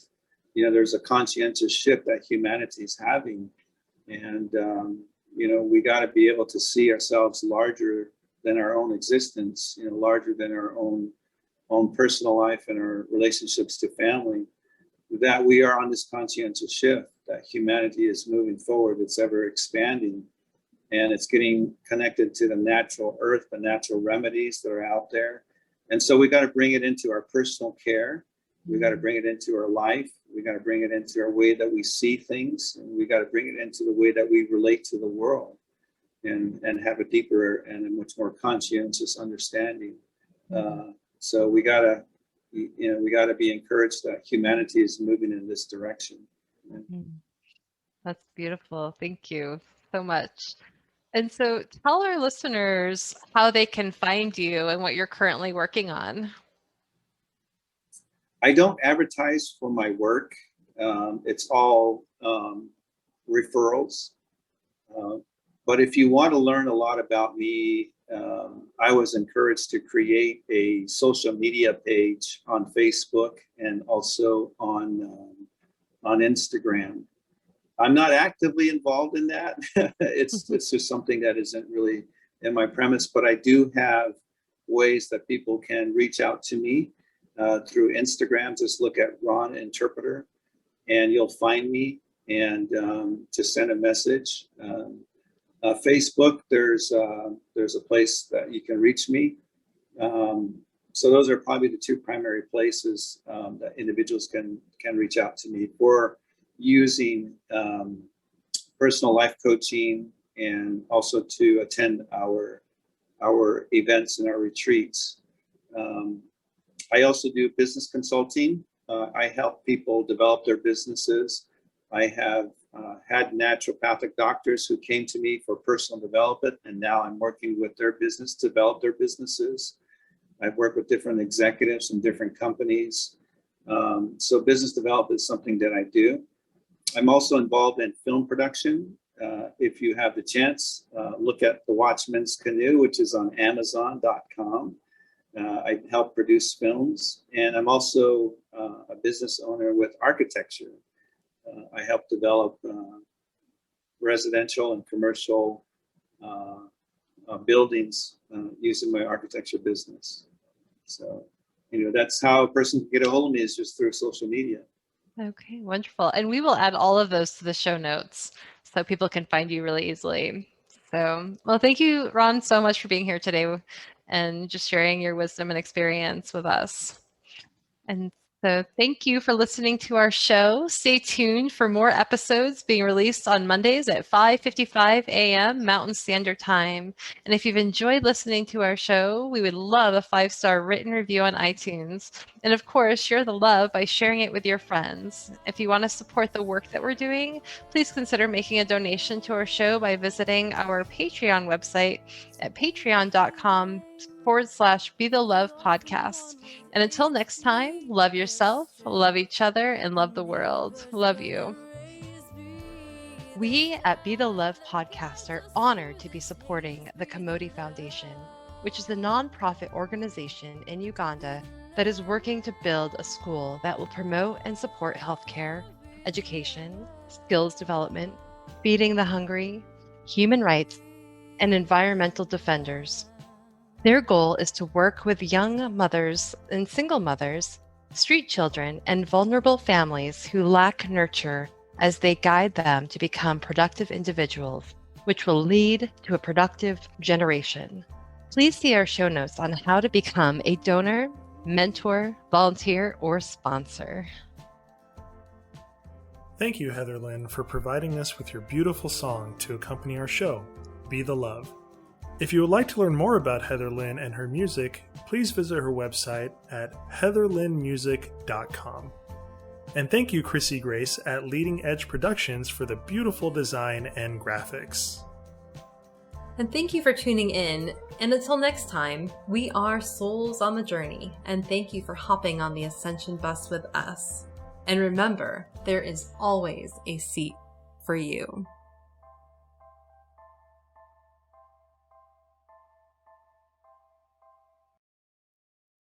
Speaker 9: there's a conscientious shift that humanity is having. And we got to be able to see ourselves larger than our own existence, larger than our own personal life and our relationships to family, that we are on this conscientious shift, that humanity is moving forward, it's ever expanding, and it's getting connected to the natural earth, the natural remedies that are out there. And so we got to bring it into our personal care. We got to bring it into our life. We got to bring it into our way that we see things. And we got to bring it into the way that we relate to the world and have a deeper and a much more conscientious understanding. So we got to, we got to be encouraged that humanity is moving in this direction.
Speaker 2: That's beautiful. Thank you so much. And so tell our listeners how they can find you and what you're currently working on.
Speaker 9: I don't advertise for my work. It's all referrals. But if you want to learn a lot about me, I was encouraged to create a social media page on Facebook and also on Instagram. I'm not actively involved in that. It's just something that isn't really in my premise, but I do have ways that people can reach out to me through Instagram. Just look at Ron Interpreter and you'll find me, and just send a message. Facebook, there's a place that you can reach me. So those are probably the two primary places that individuals can reach out to me for using personal life coaching, and also to attend our events and our retreats. I also do business consulting. I help people develop their businesses. I have had naturopathic doctors who came to me for personal development, and now I'm working with their business to develop their businesses. I've worked with different executives from different companies. So business development is something that I do. I'm also involved in film production. If you have the chance, look at The Watchman's Canoe, which is on Amazon.com. I help produce films, and I'm also a business owner with architecture. I help develop residential and commercial buildings using my architecture business. So, that's how a person can get a hold of me, is just through social media.
Speaker 2: Okay, wonderful. And we will add all of those to the show notes so people can find you really easily. So, well, thank you, Ron, so much for being here today and just sharing your wisdom and experience with us. And so thank you for listening to our show. Stay tuned for more episodes being released on Mondays at 5:55 a.m. Mountain Standard Time. And if you've enjoyed listening to our show, we would love a 5-star written review on iTunes. And of course, share the love by sharing it with your friends. If you want to support the work that we're doing, please consider making a donation to our show by visiting our Patreon website at patreon.com/Be the Love Podcast. And until next time, love yourself, love each other, and love the world. Love you. We at Be the Love Podcast are honored to be supporting the Kamoti Foundation, which is the nonprofit organization in Uganda that is working to build a school that will promote and support healthcare, education, skills development, feeding the hungry, human rights, and environmental defenders. Their goal is to work with young mothers and single mothers, street children, and vulnerable families who lack nurture as they guide them to become productive individuals, which will lead to a productive generation. Please see our show notes on how to become a donor, mentor, volunteer, or sponsor.
Speaker 3: Thank you, Heather Lynn, for providing us with your beautiful song to accompany our show, Be the Love. If you would like to learn more about Heather Lynn and her music, please visit her website at heatherlynnmusic.com. And thank you, Chrissy Grace at Leading Edge Productions, for the beautiful design and graphics.
Speaker 10: And thank you for tuning in. And until next time, we are souls on the journey. And thank you for hopping on the Ascension bus with us. And remember, there is always a seat for you.